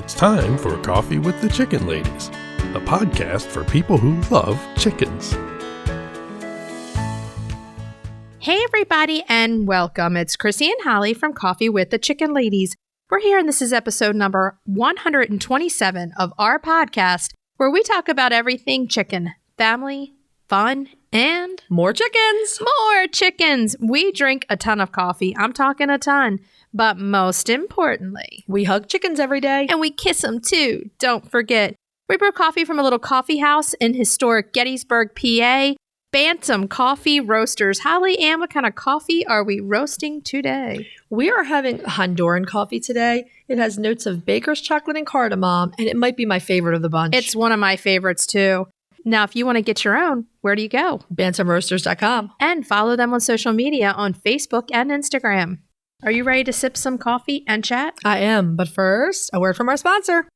It's time for Coffee with the Chicken Ladies, a podcast for people who love chickens. Hey everybody and welcome. It's Chrisie&Holly from Coffee with the Chicken Ladies. We're here and this is episode number 127 of our podcast where we talk about everything chicken, family, fun, and more chickens. More chickens. We drink a ton of coffee. I'm talking a ton. But most importantly, we hug chickens every day. And we kiss them too. Don't forget. We brew coffee from a little coffee house in historic Gettysburg, PA. Bantam Coffee Roasters. Holly Ann, what kind of coffee are we roasting today? We are having Honduran coffee today. It has notes of baker's chocolate and cardamom, and it might be my favorite of the bunch. It's one of my favorites too. Now, if you want to get your own, where do you go? BantamRoasters.com. And follow them on social media on Facebook and Instagram. Are you ready to sip some coffee and chat? I am, but first, a word from our sponsor.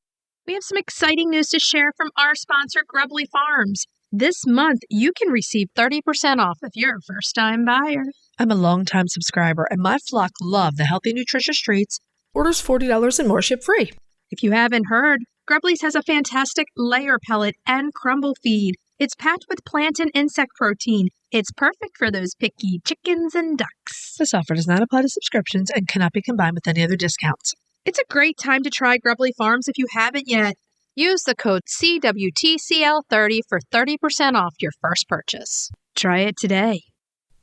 We have some exciting news to share from our sponsor, Grubbly Farms. This month, you can receive 30% off if you're a first-time buyer. I'm a longtime subscriber, and my flock love the healthy, nutritious treats. Orders $40 and more ship free. If you haven't heard, Grubbly's has a fantastic layer pellet and crumble feed. It's packed with plant and insect protein. It's perfect for those picky chickens and ducks. This offer does not apply to subscriptions and cannot be combined with any other discounts. It's a great time to try Grubbly Farms if you haven't yet. Use the code CWTCL30 for 30% off your first purchase. Try it today.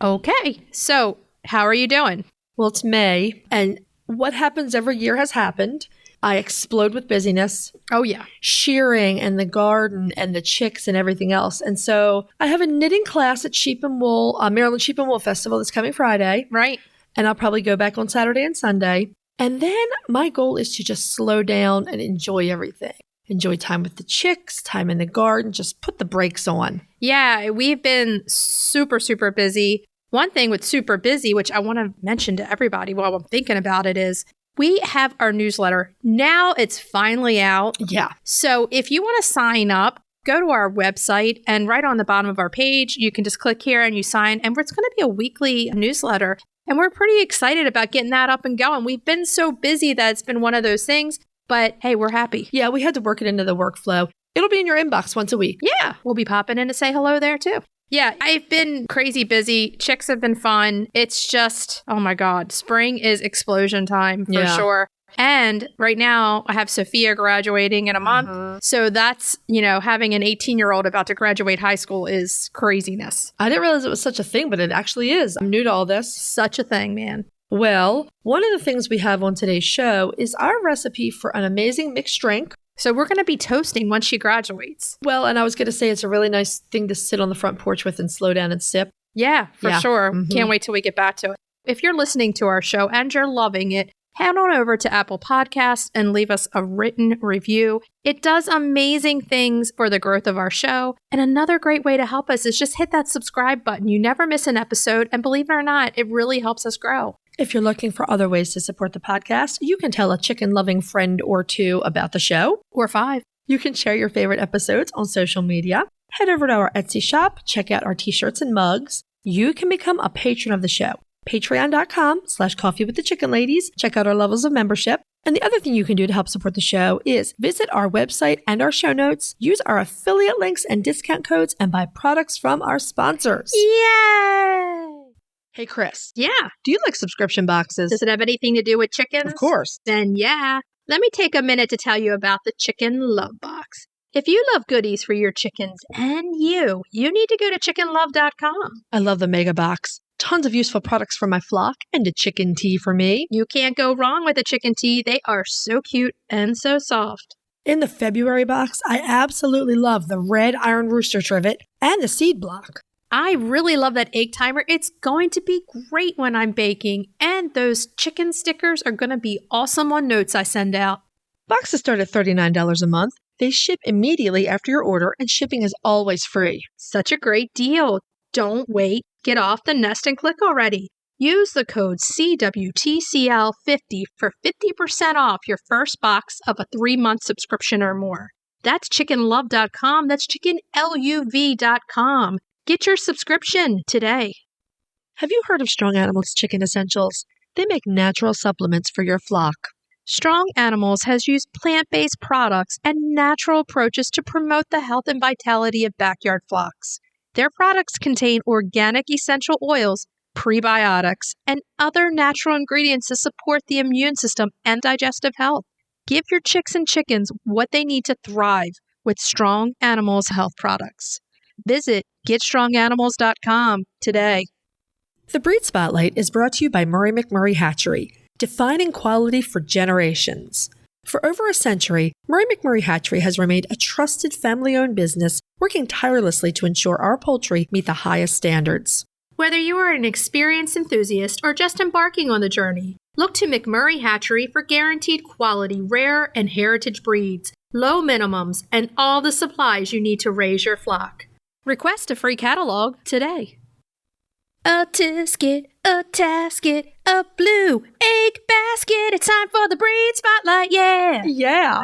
Okay, so how are you doing? Well, it's May, and what happens every year has happened. I explode with busyness. Oh, yeah. Shearing and the garden and the chicks and everything else. And so I have a knitting class at Sheep and Wool, Maryland Sheep and Wool Festival that's coming Friday. Right. And I'll probably go back on Saturday and Sunday. And then my goal is to just slow down and enjoy everything. Enjoy time with the chicks, time in the garden, just put the brakes on. Yeah, we've been super, super busy. One thing with super busy, which I want to mention to everybody while I'm thinking about it, is we have our newsletter. Now it's finally out. Yeah. So if you want to sign up, go to our website and right on the bottom of our page, you can just click here and you sign. And it's going to be a weekly newsletter. And we're pretty excited about getting that up and going. We've been so busy that it's been one of those things. But hey, we're happy. Yeah, we had to work it into the workflow. It'll be in your inbox once a week. Yeah, we'll be popping in to say hello there too. Yeah, I've been crazy busy. Chicks have been fun. It's just, oh my God, spring is explosion time for sure. And right now I have Sophia graduating in a month. So that's, having an 18-year-old about to graduate high school is craziness. I didn't realize it was such a thing, but it actually is. I'm new to all this. Such a thing, man. Well, one of the things we have on today's show is our recipe for an amazing mixed drink. So we're going to be toasting once she graduates. Well, and I was going to say it's a really nice thing to sit on the front porch with and slow down and sip. Yeah, for sure. Can't wait till we get back to it. If you're listening to our show and you're loving it, head on over to Apple Podcasts and leave us a written review. It does amazing things for the growth of our show. And another great way to help us is just hit that subscribe button. You never miss an episode. And believe it or not, it really helps us grow. If you're looking for other ways to support the podcast, you can tell a chicken-loving friend or two about the show. Or 5. You can share your favorite episodes on social media. Head over to our Etsy shop, check out our t-shirts and mugs. You can become a patron of the show. Patreon.com/coffeewiththechickenladies. Check out our levels of membership. And the other thing you can do to help support the show is visit our website and our show notes, use our affiliate links and discount codes, and buy products from our sponsors. Yay! Hey, Chris. Yeah. Do you like subscription boxes? Does it have anything to do with chickens? Of course. Then yeah. Let me take a minute to tell you about the Chicken Love Box. If you love goodies for your chickens and you need to go to chickenlove.com. I love the mega box. Tons of useful products for my flock and a chicken tea for me. You can't go wrong with a chicken tea. They are so cute and so soft. In the February box, I absolutely love the red iron rooster trivet and the seed block. I really love that egg timer. It's going to be great when I'm baking. And those chicken stickers are going to be awesome on notes I send out. Boxes start at $39 a month. They ship immediately after your order, and shipping is always free. Such a great deal. Don't wait. Get off the nest and click already. Use the code CWTCL50 for 50% off your first box of a 3-month subscription or more. That's chickenlove.com. That's chickenluv.com. Get your subscription today. Have you heard of Strong Animals Chicken Essentials? They make natural supplements for your flock. Strong Animals has used plant-based products and natural approaches to promote the health and vitality of backyard flocks. Their products contain organic essential oils, prebiotics, and other natural ingredients to support the immune system and digestive health. Give your chicks and chickens what they need to thrive with Strong Animals health products. Visit GetStrongAnimals.com today. The Breed Spotlight is brought to you by McMurray Hatchery, defining quality for generations. For over a century, McMurray Hatchery has remained a trusted family-owned business working tirelessly to ensure our poultry meet the highest standards. Whether you are an experienced enthusiast or just embarking on the journey, look to McMurray Hatchery for guaranteed quality, rare and heritage breeds, low minimums, and all the supplies you need to raise your flock. Request a free catalog today. A tisket, a tasket, a blue egg basket. It's time for the Breed Spotlight, yeah! Yeah.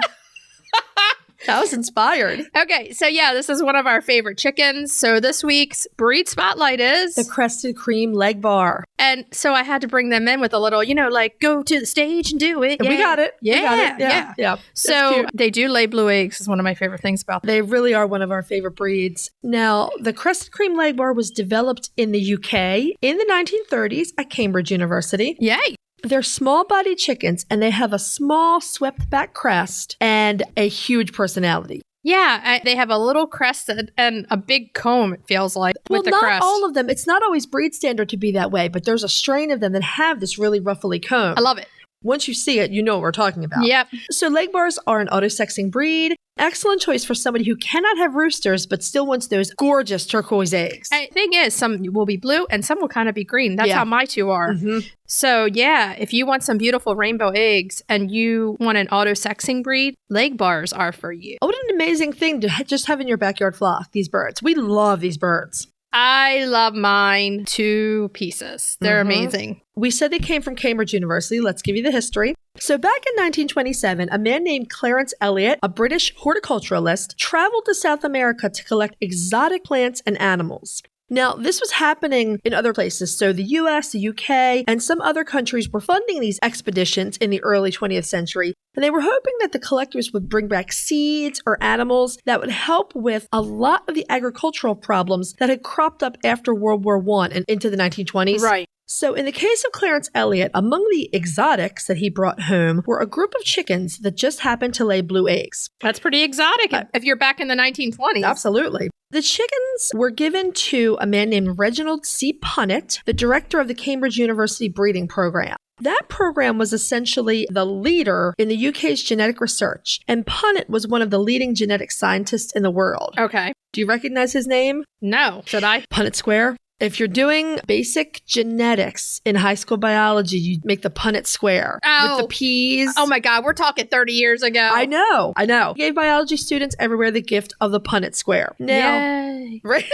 That was inspired. Okay, so yeah, this is one of our favorite chickens. So this week's Breed Spotlight is The Crested Cream Legbar. And so I had to bring them in with a little, like go to the stage and do it. Yeah. We got it. Yeah, we got it. Yeah. So they do lay blue eggs is one of my favorite things about them. They really are one of our favorite breeds. Now, the Crested Cream Legbar was developed in the UK in the 1930s at Cambridge University. Yay! They're small-bodied chickens, and they have a small, swept-back crest and a huge personality. Yeah, they have a little crest and a big comb, it feels like, with the crest. Well, not all of them. It's not always breed standard to be that way, but there's a strain of them that have this really ruffly comb. I love it. Once you see it, you know what we're talking about. Yep. So Legbars are an auto-sexing breed. Excellent choice for somebody who cannot have roosters but still wants those gorgeous turquoise eggs. The thing is, some will be blue and some will kind of be green. That's how my two are. Mm-hmm. So yeah, if you want some beautiful rainbow eggs and you want an auto-sexing breed, Legbars are for you. Oh, what an amazing thing to just have in your backyard flock, these birds. We love these birds. I love mine to pieces. They're amazing. We said they came from Cambridge University. Let's give you the history. So back in 1927, a man named Clarence Elliott, a British horticulturalist, traveled to South America to collect exotic plants and animals. Now, this was happening in other places. So the US, the UK, and some other countries were funding these expeditions in the early 20th century. And they were hoping that the collectors would bring back seeds or animals that would help with a lot of the agricultural problems that had cropped up after World War I and into the 1920s. Right. So in the case of Clarence Elliott, among the exotics that he brought home were a group of chickens that just happened to lay blue eggs. That's pretty exotic if you're back in the 1920s. Absolutely. The chickens were given to a man named Reginald C. Punnett, the director of the Cambridge University breeding program. That program was essentially the leader in the UK's genetic research, and Punnett was one of the leading genetic scientists in the world. Okay. Do you recognize his name? No. Should I? Punnett Square. If you're doing basic genetics in high school biology, you make the Punnett Square with the peas. Oh my God, we're talking 30 years ago. I know. He gave biology students everywhere the gift of the Punnett Square. Now, yay. Right?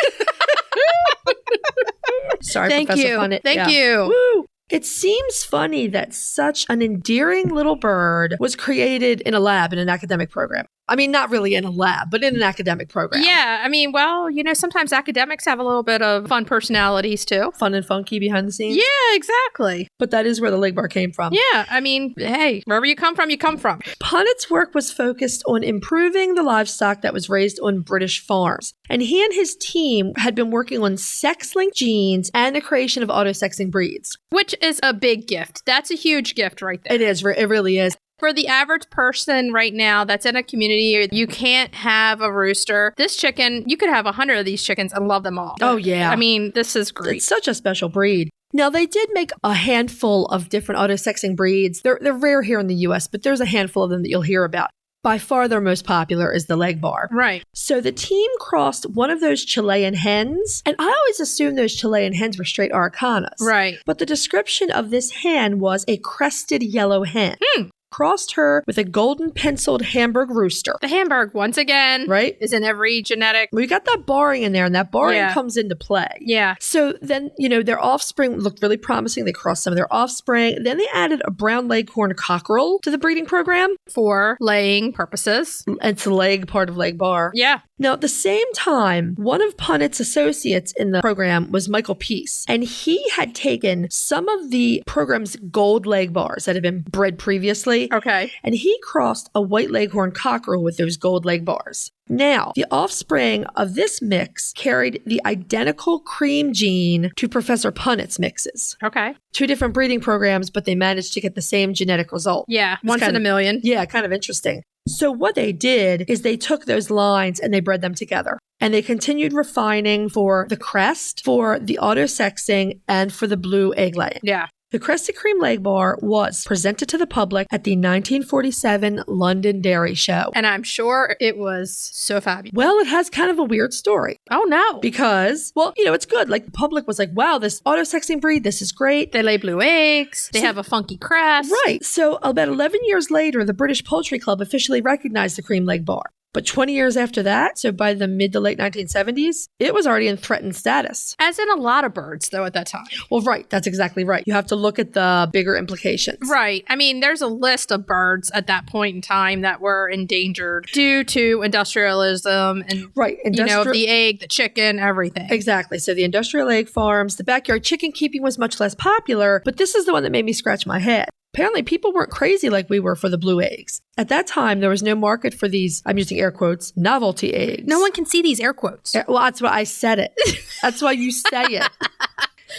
Sorry, Thank Professor you. Punnett. Thank you. Woo. It seems funny that such an endearing little bird was created in a lab in an academic program. I mean, not really in a lab, but in an academic program. Yeah. I mean, well, sometimes academics have a little bit of fun personalities too. Fun and funky behind the scenes. Yeah, exactly. But that is where the Legbar came from. Yeah. I mean, hey, wherever you come from, you come from. Punnett's work was focused on improving the livestock that was raised on British farms. And he and his team had been working on sex-linked genes and the creation of auto-sexing breeds. Which is a big gift. That's a huge gift right there. It is. It really is. For the average person right now that's in a community, you can't have a rooster. This chicken, you could have 100 of these chickens and love them all. Oh, yeah. I mean, this is great. It's such a special breed. Now, they did make a handful of different auto-sexing breeds. They're rare here in the U.S., but there's a handful of them that you'll hear about. By far, their most popular is the Legbar. Right. So the team crossed one of those Chilean hens, and I always assumed those Chilean hens were straight Araucanas. Right. But the description of this hen was a crested yellow hen. Crossed her with a golden penciled Hamburg rooster. The Hamburg, once again, right, is in every genetic. We got that barring in there, and that barring comes into play. Yeah. So then, their offspring looked really promising. They crossed some of their offspring. Then they added a brown leghorn cockerel to the breeding program. For laying purposes. It's the leg part of Legbar. Yeah. Now, at the same time, one of Punnett's associates in the program was Michael Peace, and he had taken some of the program's gold Legbars that had been bred previously, Okay. and he crossed a white leghorn cockerel with those gold Legbars. Now, the offspring of this mix carried the identical cream gene to Professor Punnett's mixes. Okay. 2 different breeding programs, but they managed to get the same genetic result. Yeah. Once in a million. Yeah, kind of interesting. So what they did is they took those lines and they bred them together. And they continued refining for the crest, for the auto-sexing, and for the blue egg laying. Yeah. The Crested Cream Legbar was presented to the public at the 1947 London Dairy Show. And I'm sure it was so fabulous. Well, it has kind of a weird story. Oh, no. Because, well, it's good. Like, the public was like, wow, this auto-sexing breed, this is great. They lay blue eggs. They have a funky crest. Right. So about 11 years later, the British Poultry Club officially recognized the Cream Legbar. But 20 years after that, so by the mid to late 1970s, it was already in threatened status. As in a lot of birds, though, at that time. Well, right. That's exactly right. You have to look at the bigger implications. Right. I mean, there's a list of birds at that point in time that were endangered due to industrialism and, right. The egg, the chicken, everything. Exactly. So the industrial egg farms, the backyard chicken keeping was much less popular, but this is the one that made me scratch my head. Apparently, people weren't crazy like we were for the blue eggs. At that time, there was no market for these, I'm using air quotes, novelty eggs. No one can see these air quotes. Well, that's why I said it. That's why you say it.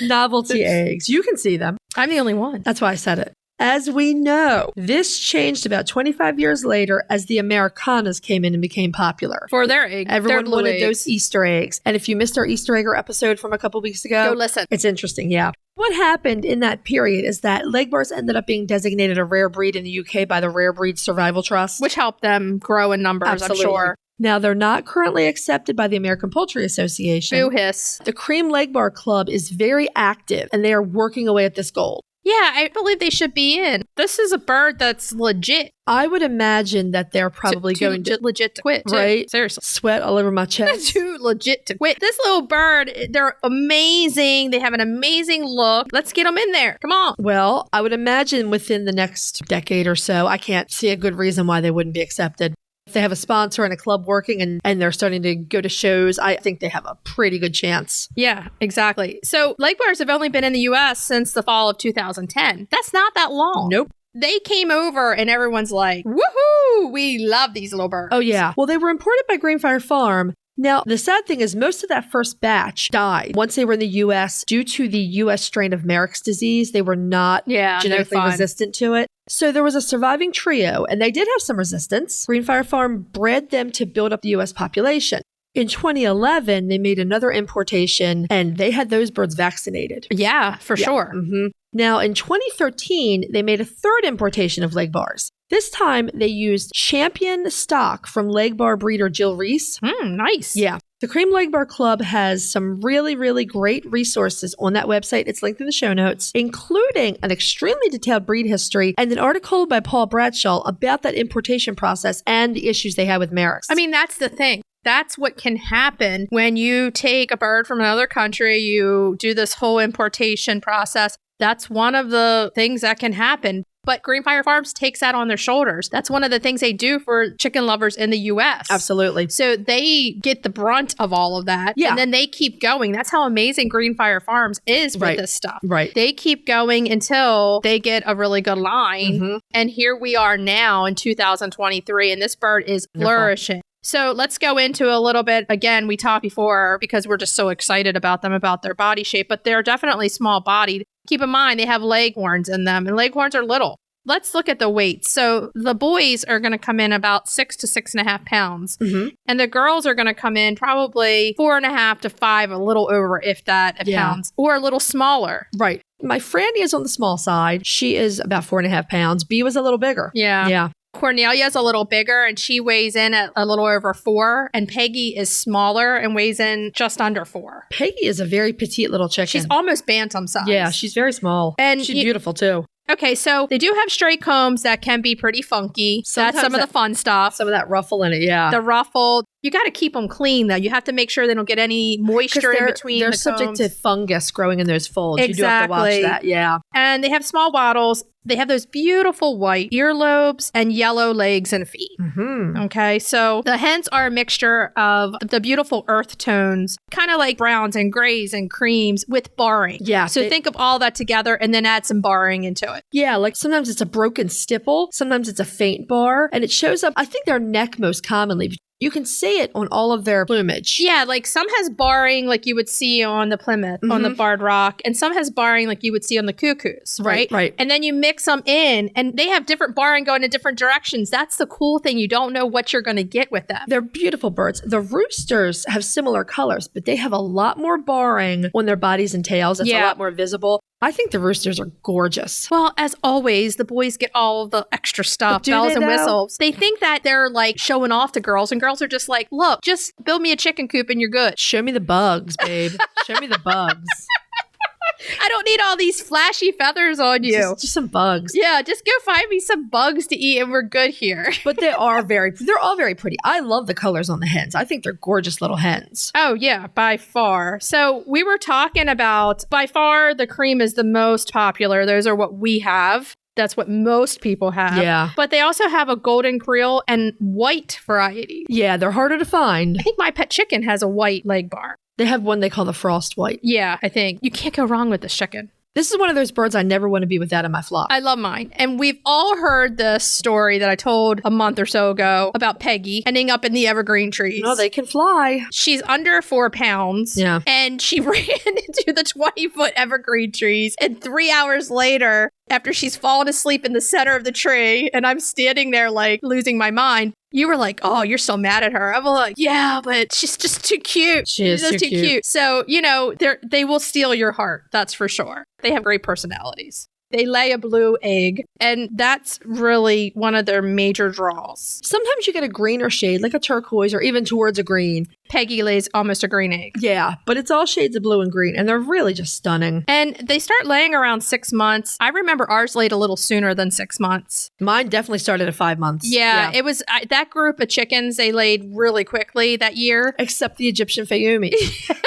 Novelty eggs. You can see them. I'm the only one. That's why I said it. As we know, this changed about 25 years later as the Americanas came in and became popular. For their egg. Everyone wanted eggs. those Easter eggs. And if you missed our Easter egger episode from a couple weeks ago, go listen. It's interesting, yeah. What happened in that period is that Legbars ended up being designated a rare breed in the UK by the Rare Breed Survival Trust. Which helped them grow in numbers, Absolutely. I'm sure. Now, they're not currently accepted by the American Poultry Association. Boo hiss. The Cream Legbar Club is very active, and they are working away at this goal. Yeah, I believe they should be in. This is a bird that's legit. I would imagine that they're probably going to legit to quit, too. Right? Seriously. Sweat all over my chest. Too legit to quit. This little bird, they're amazing. They have an amazing look. Let's get them in there. Come on. Well, I would imagine within the next decade or so, I can't see a good reason why they wouldn't be accepted. If they have a sponsor and a club working and they're starting to go to shows, I think they have a pretty good chance. Yeah, exactly. So Legbars have only been in the U.S. since the fall of 2010. That's not that long. Nope. They came over and everyone's like, woohoo, we love these little birds. Oh, yeah. Well, they were imported by Greenfire Farm. Now, the sad thing is most of that first batch died once they were in the U.S. due to the U.S. strain of Merrick's disease. They were not genetically resistant to it. So there was a surviving trio, and they did have some resistance. Greenfire Farm bred them to build up the U.S. population. In 2011, they made another importation, and they had those birds vaccinated. Yeah, for sure. Mm-hmm. Now, in 2013, they made a third importation of Legbars. This time, they used champion stock from Legbar breeder Jill Reese. Nice. Yeah. The Cream Legbar Club has some really, really great resources on that website. It's linked in the show notes, including an extremely detailed breed history and an article by Paul Bradshaw about that importation process and the issues they had with Merrick's. I mean, that's the thing. That's what can happen when you take a bird from another country, you do this whole importation process. That's one of the things that can happen. But Greenfire Farms takes that on their shoulders. That's one of the things they do for chicken lovers in the U.S. Absolutely. So they get the brunt of all of that. Yeah. And then they keep going. That's how amazing Greenfire Farms is with this stuff. Right. They keep going until they get a really good line. Mm-hmm. And here we are now in 2023, and this bird is flourishing. So let's go into a little bit. Again, we talked before because we're just so excited about them, about their body shape, but they're definitely small bodied. Keep in mind, they have leghorns in them, and leghorns are little. Let's look at the weight. So the boys are going to come in about 6 to 6.5 pounds. Mm-hmm. And the girls are going to come in probably 4.5 to 5, a little over, if that, pounds, or a little smaller. Right. My Franny is on the small side. She is about 4.5 pounds. B was a little bigger. Yeah. Yeah. Cornelia is a little bigger and she weighs in at a little over 4. And Peggy is smaller and weighs in just under 4. Peggy is a very petite little chicken. She's almost bantam size. Yeah, she's very small. And she's beautiful too. Okay, so they do have straight combs that can be pretty funky. Sometimes that's some of the fun stuff. Some of that ruffle in it, yeah. The ruffle. You got to keep them clean, though. You have to make sure they don't get any moisture in between They're the subject combs. to fungus growing in those folds. Exactly. You do have to watch that, yeah. And they have small wattles. They have those beautiful white earlobes and yellow legs and feet. Mm-hmm. Okay, so the hens are a mixture of the beautiful earth tones, kind of like browns and grays and creams with barring. Yeah. So think of all that together and then add some barring into it. Yeah, like sometimes it's a broken stipple, sometimes it's a faint bar, and it shows up, I think their neck most commonly. You can see it on all of their plumage. Yeah, like some has barring like you would see on the Plymouth, on the barred rock, and some has barring like you would see on the cuckoos, right? Right. And then you mix them in, and they have different barring going in different directions. That's the cool thing. You don't know what you're going to get with them. They're beautiful birds. The roosters have similar colors, but they have a lot more barring on their bodies and tails. It's a lot more visible. I think the roosters are gorgeous. Well, as always, the boys get all of the extra stuff, bells and whistles. They think that they're like showing off to girls, and girls are just like, look, just build me a chicken coop and you're good. Show me the bugs, babe. Show me the bugs. I don't need all these flashy feathers on you. Just some bugs. Yeah, just go find me some bugs to eat and we're good here. But they're all very pretty. I love the colors on the hens. I think they're gorgeous little hens. Oh, yeah, by far. So we were talking about, by far, the cream is the most popular. Those are what we have. That's what most people have. Yeah. But they also have a golden creole and white variety. Yeah, they're harder to find. I think my pet chicken has a white Legbar. They have one they call the frost white. Yeah, I think. You can't go wrong with this chicken. This is one of those birds I never want to be without in my flock. I love mine. And we've all heard the story that I told a month or so ago about Peggy ending up in the evergreen trees. No, they can fly. She's under 4 pounds. Yeah. And she ran into the 20-foot evergreen trees. And 3 hours later, after she's fallen asleep in the center of the tree, and I'm standing there like losing my mind, you were like, oh, you're so mad at her. I'm like, yeah, but she's just too cute. She's just too cute. So, you know, they will steal your heart. That's for sure. They have great personalities. They lay a blue egg, and that's really one of their major draws. Sometimes you get a greener shade, like a turquoise or even towards a green. Peggy lays almost a green egg. Yeah, but it's all shades of blue and green, and they're really just stunning. And they start laying around 6 months. I remember ours laid a little sooner than 6 months. Mine definitely started at 5 months. Yeah. It was that group of chickens, they laid really quickly that year. Except the Egyptian Fayumi,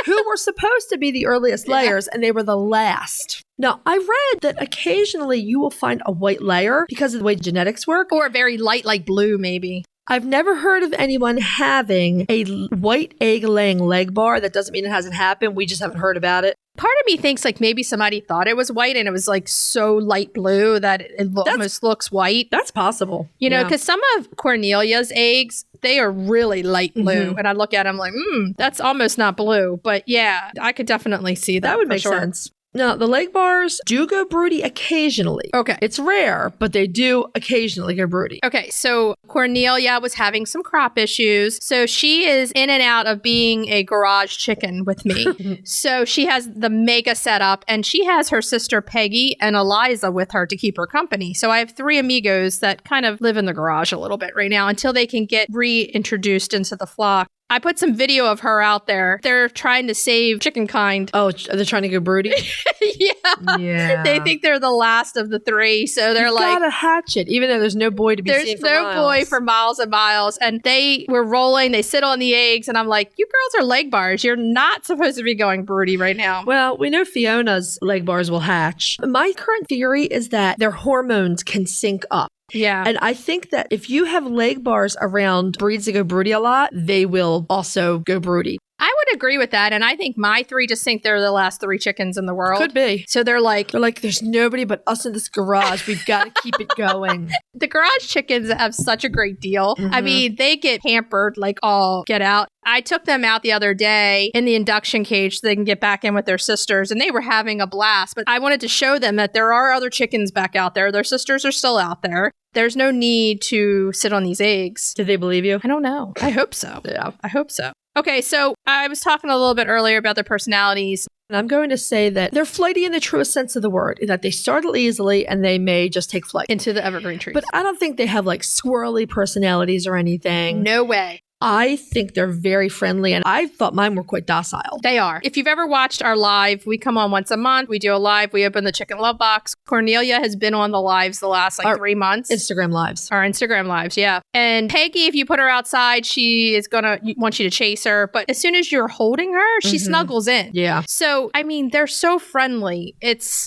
who were supposed to be the earliest layers, and they were the last. Now, I read that occasionally you will find a white layer because of the way genetics work. Or very light, like blue, maybe. I've never heard of anyone having a white egg-laying Legbar. That doesn't mean it hasn't happened. We just haven't heard about it. Part of me thinks like maybe somebody thought it was white and it was like so light blue that it almost looks white. That's possible. You know, because some of Cornelia's eggs, they are really light blue. And I look at them like, that's almost not blue. But yeah, I could definitely see that. That would make sense. Now, the Legbars do go broody occasionally. Okay. It's rare, but they do occasionally go broody. Okay, so Cornelia was having some crop issues. So she is in and out of being a garage chicken with me. So she has the mega setup, and she has her sister Peggy and Eliza with her to keep her company. So I have 3 amigos that kind of live in the garage a little bit right now until they can get reintroduced into the flock. I put some video of her out there. They're trying to save chicken kind. Oh, they're trying to go broody? Yeah. They think they're the last of the 3. So they're like, gotta hatch it, even though there's no boy to be seen for miles. There's no boy for miles and miles. And they were rolling. They sit on the eggs. And I'm like, you girls are Legbars. You're not supposed to be going broody right now. Well, we know Fiona's Legbars will hatch. My current theory is that their hormones can sync up. Yeah. And I think that if you have Legbars around breeds that go broody a lot, they will also go broody. I would agree with that. And I think my 3 just think they're the last 3 chickens in the world. Could be. So they're like, there's nobody but us in this garage. We've got to keep it going. The garage chickens have such a great deal. I mean, they get pampered like all get out. I took them out the other day in the induction cage so they can get back in with their sisters, and they were having a blast. But I wanted to show them that there are other chickens back out there. Their sisters are still out there. There's no need to sit on these eggs. Did they believe you? I don't know. I hope so. Yeah. I hope so. Okay, so I was talking a little bit earlier about their personalities. And I'm going to say that they're flighty in the truest sense of the word, that they startle easily and they may just take flight into the evergreen trees. But I don't think they have like squirrely personalities or anything. No way. I think they're very friendly, and I thought mine were quite docile. They are. If you've ever watched our live, we come on once a month. We do a live. We open the chicken love box. Cornelia has been on the lives the last 3 months. Instagram lives. Our Instagram lives, yeah. And Peggy, if you put her outside, she is going to want you to chase her. But as soon as you're holding her, she snuggles in. Yeah. So, I mean, they're so friendly.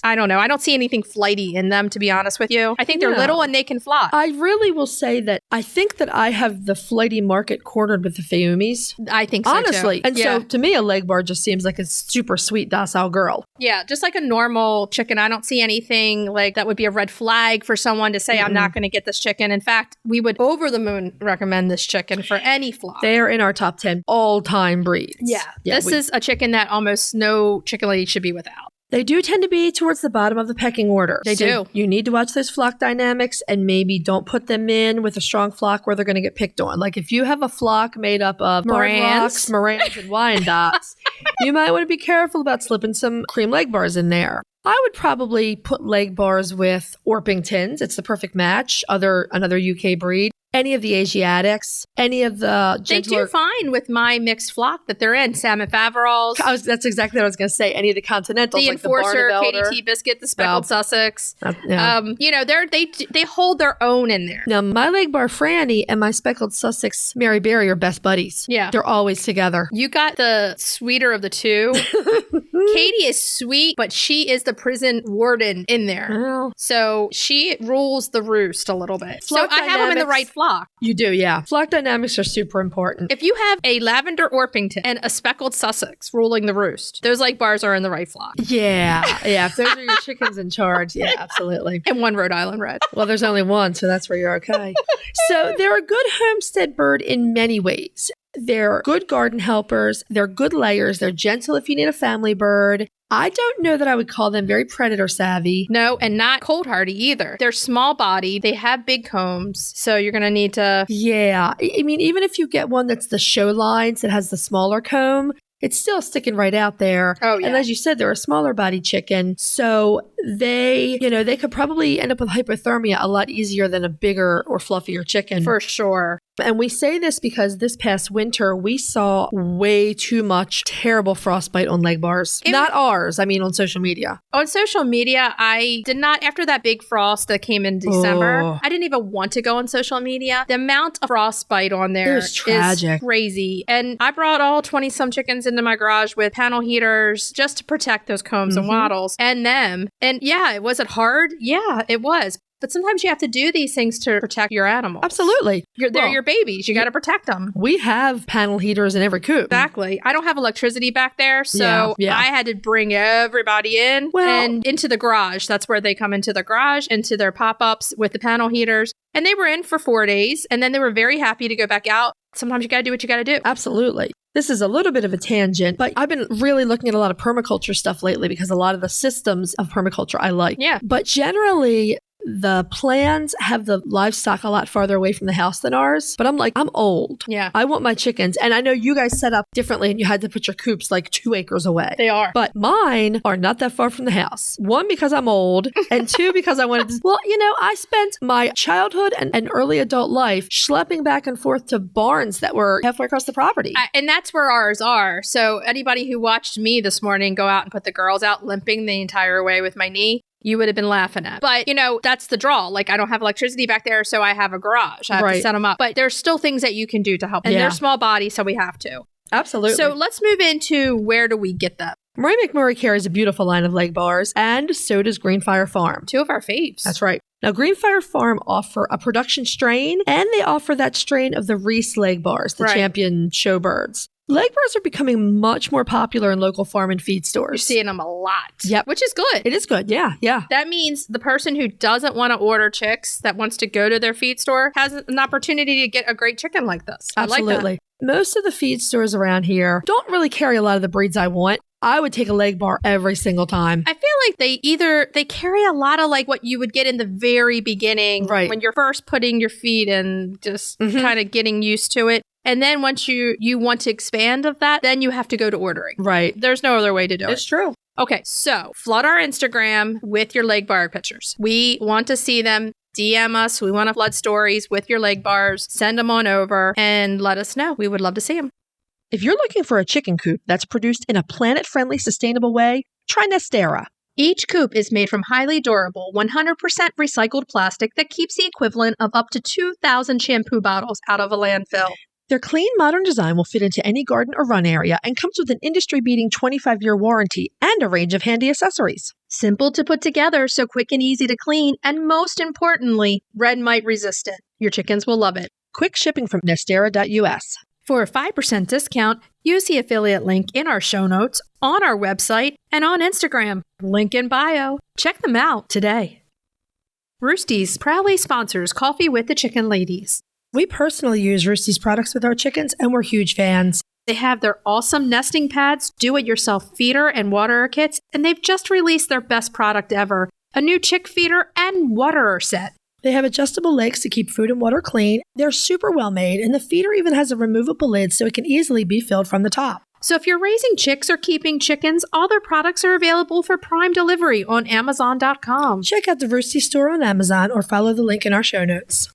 I don't know. I don't see anything flighty in them, to be honest with you. I think they're little and they can fly. I really will say that I think that I have the flighty market cornered with the Fayumis. I think so, honestly. too. And so to me, a Legbar just seems like a super sweet, docile girl. Yeah, just like a normal chicken. I don't see anything like that would be a red flag for someone to say, I'm not going to get this chicken. In fact, we would over the moon recommend this chicken for any flock. They are in our top 10 all-time breeds. Yeah, this is a chicken that almost no chicken lady should be without. They do tend to be towards the bottom of the pecking order. They do. You need to watch those flock dynamics and maybe don't put them in with a strong flock where they're going to get picked on. Like if you have a flock made up of Morans, and Wyandottes, you might want to be careful about slipping some cream Legbars in there. I would probably put Legbars with Orpingtons. It's the perfect match. Another UK breed. Any of the Asiatics, any of the gentler... They do fine with my mixed flock that they're in. Salmon Faverolles. That's exactly what I was going to say. Any of the Continentals, the like Enforcer, the Barnevelder. KDT Biscuit, the Speckled Sussex. Yeah. They hold their own in there. Now, my Legbar Franny and my Speckled Sussex Mary Berry are best buddies. Yeah. They're always together. You got the sweeter of the two. Katie is sweet, but she is the prison warden in there. Well, so she rules the roost a little bit. Flock so I have them in the right flock. You do, yeah. Flock dynamics are super important. If you have a lavender Orpington and a speckled Sussex ruling the roost, those Legbars are in the right flock. Yeah. If those are your chickens in charge, yeah, absolutely. And one Rhode Island Red. Well, there's only one, so that's where you're okay. So they're a good homestead bird in many ways. They're good garden helpers. They're good layers. They're gentle if you need a family bird. I don't know that I would call them very predator savvy. No, and not cold hardy either. They're small bodied. They have big combs. So you're going to need to... Yeah. I mean, even if you get one that's the show lines that has the smaller comb, it's still sticking right out there. Oh, yeah. And as you said, they're a smaller body chicken. So they could probably end up with hypothermia a lot easier than a bigger or fluffier chicken. For sure. And we say this because this past winter, we saw way too much terrible frostbite on Legbars. Not ours, I mean on social media. On social media, I did not, after that big frost that came in December, I didn't even want to go on social media. The amount of frostbite on there is crazy. And I brought all 20-some chickens into my garage with panel heaters just to protect those combs and wattles and them. And yeah, was it hard? Yeah, it was. But sometimes you have to do these things to protect your animals. Absolutely. They're your babies. You got to protect them. We have panel heaters in every coop. Exactly. I don't have electricity back there, so I had to bring everybody in and into the garage. That's where they come into the garage, into their pop-ups with the panel heaters. And they were in for 4 days, and then they were very happy to go back out. Sometimes you got to do what you got to do. Absolutely. This is a little bit of a tangent, but I've been really looking at a lot of permaculture stuff lately because a lot of the systems of permaculture I like. Yeah. But generally, the plans have the livestock a lot farther away from the house than ours. But I'm old. Yeah. I want my chickens. And I know you guys set up differently and you had to put your coops like 2 acres away. They are. But mine are not that far from the house. 1, because I'm old. And 2, because I wanted to. Well, I spent my childhood and early adult life schlepping back and forth to barns that were halfway across the property. And that's where ours are. So anybody who watched me this morning go out and put the girls out limping the entire way with my knee, you would have been laughing at. But, that's the draw. Like, I don't have electricity back there, so I have a garage. I have to set them up. But there's still things that you can do to help. And they're small bodies, so we have to. Absolutely. So let's move into where do we get them? Murray McMurray carries a beautiful line of Legbars, and so does Greenfire Farm. 2 of our faves. That's right. Now, Greenfire Farm offer a production strain, and they offer that strain of the Reese Legbars, the champion showbirds. Legbars are becoming much more popular in local farm and feed stores. You're seeing them a lot. Yep. Which is good. It is good, yeah. That means the person who doesn't want to order chicks, that wants to go to their feed store, has an opportunity to get a great chicken like this. Absolutely. I like that. Most of the feed stores around here don't really carry a lot of the breeds I want. I would take a Legbar every single time. I feel like they carry a lot of like what you would get in the very beginning, right, when you're first putting your feed in, just kind of getting used to it. And then once you want to expand of that, then you have to go to ordering. Right. There's no other way to do it. It's true. Okay, so flood our Instagram with your Legbar pictures. We want to see them. DM us. We want to flood stories with your Legbars. Send them on over and let us know. We would love to see them. If you're looking for a chicken coop that's produced in a planet-friendly, sustainable way, try Nestera. Each coop is made from highly durable, 100% recycled plastic that keeps the equivalent of up to 2,000 shampoo bottles out of a landfill. Their clean, modern design will fit into any garden or run area and comes with an industry-beating 25-year warranty and a range of handy accessories. Simple to put together, so quick and easy to clean, and most importantly, red mite resistant. Your chickens will love it. Quick shipping from Nestera.us. For a 5% discount, use the affiliate link in our show notes, on our website, and on Instagram. Link in bio. Check them out today. Roosty's proudly sponsors Coffee with the Chicken Ladies. We personally use Roosty's products with our chickens, and we're huge fans. They have their awesome nesting pads, do-it-yourself feeder and waterer kits, and they've just released their best product ever, a new chick feeder and waterer set. They have adjustable legs to keep food and water clean. They're super well made, and the feeder even has a removable lid so it can easily be filled from the top. So if you're raising chicks or keeping chickens, all their products are available for Prime delivery on Amazon.com. Check out the Roosty store on Amazon or follow the link in our show notes.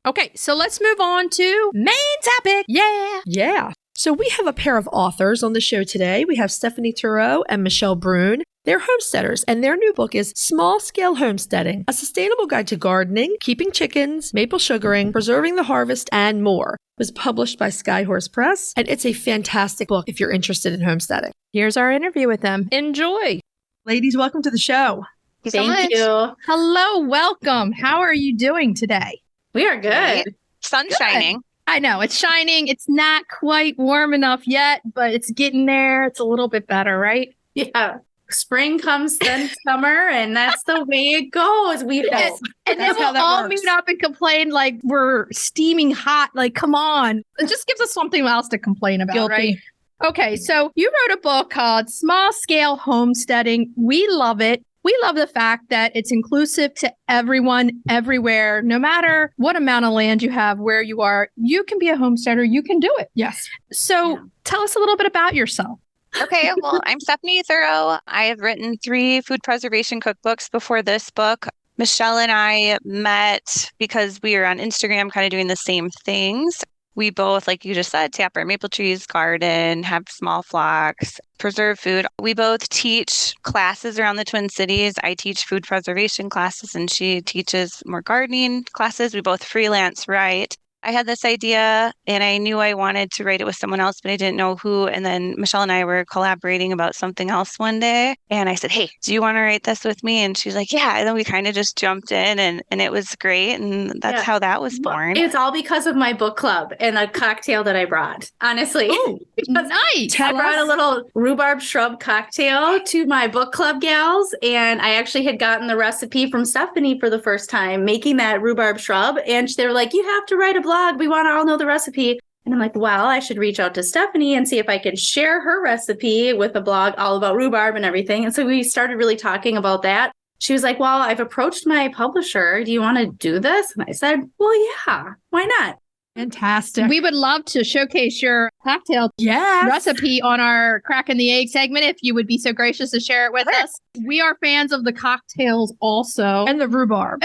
Okay, so let's move on to main topic. Yeah. So we have a pair of authors on the show today. We have Stephanie Thurow and Michelle Bruhn. They're homesteaders, and their new book is Small Scale Homesteading, a sustainable guide to gardening, keeping chickens, maple sugaring, preserving the harvest, and more. It was published by Skyhorse Press, and it's a fantastic book if you're interested in homesteading. Here's our interview with them. Enjoy. Ladies, welcome to the show. Thank you. Hello, welcome. How are you doing today? We are good. Sun's shining. I know, it's shining. It's not quite warm enough yet, but it's getting there. It's a little bit better, right? Yeah. Spring comes, then summer, and that's the way it goes. We hope. And then we'll all meet up and complain like we're steaming hot. Like, come on. It just gives us something else to complain about, Guilty. right? Okay, so you wrote a book called Small Scale Homesteading. We love it. We love the fact that it's inclusive to everyone, everywhere, no matter what amount of land you have, where you are, you can be a homesteader, you can do it. Yes. So tell us a little bit about yourself. Okay, well, I'm Stephanie Thurow. I have written 3 food preservation cookbooks before this book. Michelle and I met because we were on Instagram kind of doing the same things. We both, like you just said, tap our maple trees, garden, have small flocks, preserve food. We both teach classes around the Twin Cities. I teach food preservation classes and she teaches more gardening classes. We both freelance write. I had this idea and I knew I wanted to write it with someone else, but I didn't know who. And then Michelle and I were collaborating about something else one day. And I said, hey, do you want to write this with me? And she's like, yeah. And then we kind of just jumped in and it was great. And that's how that was born. It's all because of my book club and a cocktail that I brought, honestly. Ooh, nice. I brought a little rhubarb shrub cocktail to my book club gals. And I actually had gotten the recipe from Stephanie for the first time, making that rhubarb shrub. And they were like, you have to write a blog. We want to all know the recipe. And I'm like, well, I should reach out to Stephanie and see if I can share her recipe with a blog all about rhubarb and everything. And so we started really talking about that. She was like, well, I've approached my publisher. Do you want to do this? And I said, well, yeah, why not? Fantastic. We would love to showcase your cocktail recipe on our Crack in the Egg segment if you would be so gracious to share it with us. We are fans of the cocktails also. And the rhubarb.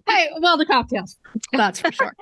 Hey, well, the cocktails. That's for sure.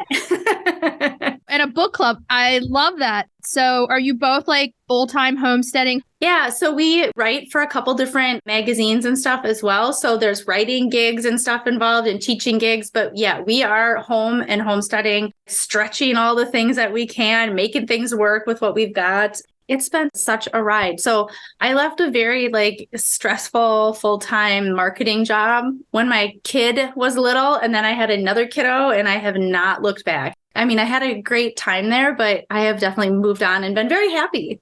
And a book club. I love that. So are you both like full-time homesteading? Yeah, so we write for a couple different magazines and stuff as well. So there's writing gigs and stuff involved and teaching gigs. But yeah, we are home and homesteading, stretching all the things that we can, making things work with what we've got. It's been such a ride. So I left a very stressful full-time marketing job when my kid was little, and then I had another kiddo and I have not looked back. I mean, I had a great time there, but I have definitely moved on and been very happy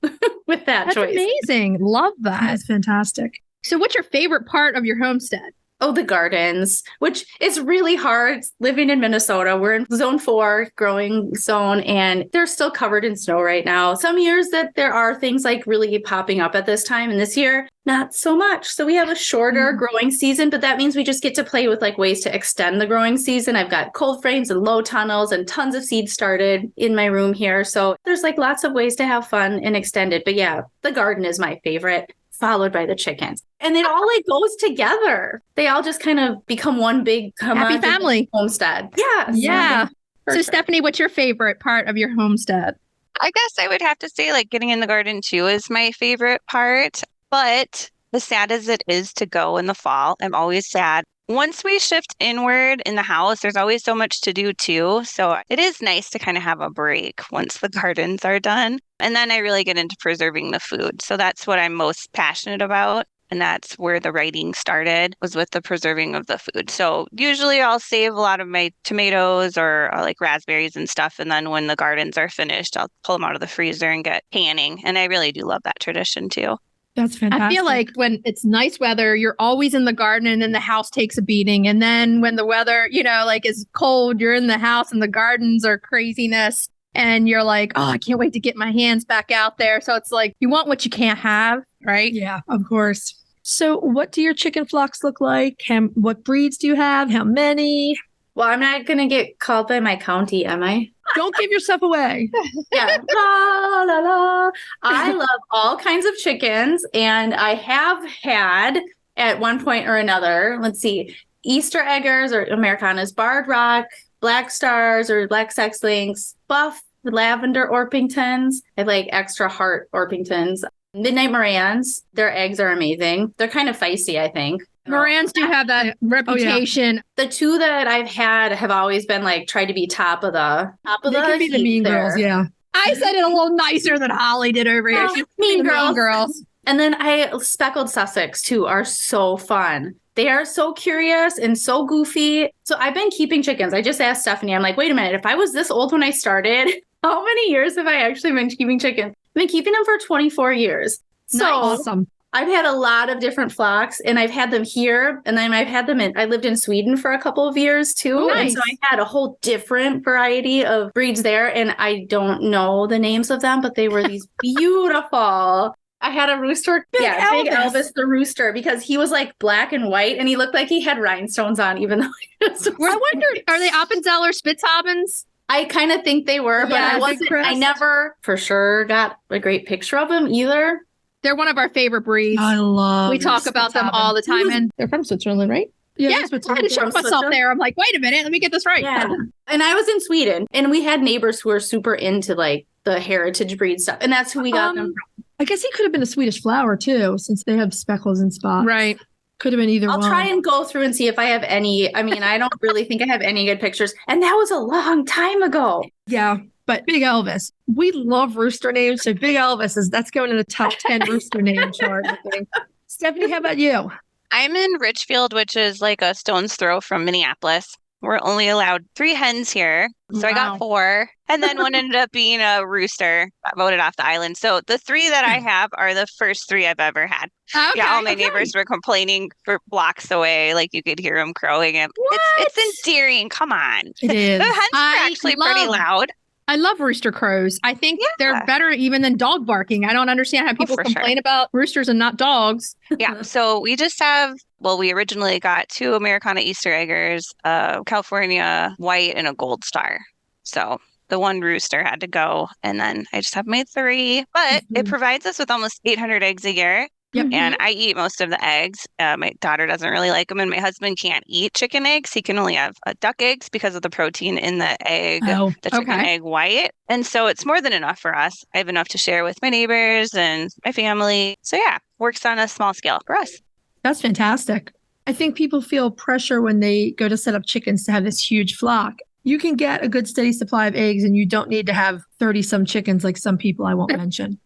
with that choice. That's amazing. Love that. That's fantastic. So what's your favorite part of your homestead? Oh, the gardens, which is really hard living in Minnesota. We're in zone 4 growing zone, and they're still covered in snow right now. Some years that there are things like really popping up at this time, and this year, not so much. So we have a shorter growing season, but that means we just get to play with ways to extend the growing season. I've got cold frames and low tunnels and tons of seeds started in my room here. So there's lots of ways to have fun and extend it. But yeah, the garden is my favorite. followed by the chickens. And it all like goes together. They all just kind of become one big happy family homestead. Yes. Yeah. So sure. Stephanie, what's your favorite part of your homestead? I guess I would have to say like getting in the garden too is my favorite part. But as sad as it is to go in the fall, I'm always sad. Once we shift inward in the house, there's always so much to do too. So it is nice to kind of have a break once the gardens are done. And then I really get into preserving the food. So that's what I'm most passionate about. And that's where the writing started, was with the preserving of the food. So usually I'll save a lot of my tomatoes or like raspberries and stuff. And then when the gardens are finished, I'll pull them out of the freezer and get canning. And I really do love that tradition too. That's fantastic. I feel like when it's nice weather, you're always in the garden and then the house takes a beating. And then when the weather, like is cold, you're in the house and the gardens are craziness. And you're like, oh, I can't wait to get my hands back out there. So it's like, you want what you can't have, right? Yeah, of course. So what do your chicken flocks look like? What breeds do you have? How many? Well, I'm not going to get called by my county, am I? Don't give yourself away. Yeah. La, la, la. I love all kinds of chickens, and I have had at one point or another, let's see, Easter eggers or Americanas, barred rock, black stars or black sex links, buff, lavender Orpingtons. I like extra heart Orpingtons. Midnight Morans, their eggs are amazing. They're kind of feisty, I think. Morans do have that reputation. The two that I've had have always been like tried to be top of the They could be the mean girls, yeah. I said it a little nicer than Holly did over here. Oh, mean girls. And then speckled Sussex too are so fun. They are so curious and so goofy. So I've been keeping chickens. I just asked Stephanie, I'm like, wait a minute, if I was this old when I started, how many years have I actually been keeping chickens? I've been keeping them for 24 years. So awesome. I've had a lot of different flocks, and I've had them here, and then I've had them I lived in Sweden for a couple of years too. Oh, nice. And so I had a whole different variety of breeds there, and I don't know the names of them, but they were these beautiful. I had a rooster. Big Elvis the rooster, because he was like black and white, and he looked like he had rhinestones on, even though he was I wonder, are they Appenzeller Spitzhabens? I kind of think they were, but I never for sure got a great picture of them either. They're one of our favorite breeds. I love We talk about them all the time. And they're from Switzerland, right? Yeah, I had to show myself there. I'm like, wait a minute, let me get this right. Yeah. And I was in Sweden, and we had neighbors who were super into like the heritage breed stuff. And that's who we got them from. I guess he could have been a Swedish flower too, since they have speckles and spots. Right. Could have been either one. I'll try and go through and see if I have any. I mean, I don't really think I have any good pictures. And that was a long time ago. Yeah. But Big Elvis, we love rooster names. So Big Elvis that's going in the top 10 rooster name chart, I think. Stephanie, how about you? I'm in Richfield, which is like a stone's throw from Minneapolis. We're only allowed 3 hens here. So I got 4. And then one ended up being a rooster. I voted off the island. So the 3 that I have are the first 3 I've ever had. Okay, all my neighbors were complaining for blocks away. Like you could hear them crowing. It's endearing. Come on. It is. The hens are actually pretty loud. I love rooster crows. I think they're better even than dog barking. I don't understand how people complain about roosters and not dogs. Yeah. So we just have, we originally got 2 Americana Easter eggers, a California white and a gold star. So the one rooster had to go. And then I just have my 3. But it provides us with almost 800 eggs a year. Yep. And I eat most of the eggs. My daughter doesn't really like them, and my husband can't eat chicken eggs. He can only have duck eggs because of the protein in the egg, the chicken egg white. And so it's more than enough for us. I have enough to share with my neighbors and my family. So yeah, works on a small scale for us. That's fantastic. I think people feel pressure when they go to set up chickens to have this huge flock. You can get a good steady supply of eggs, and you don't need to have 30-some chickens like some people I won't mention.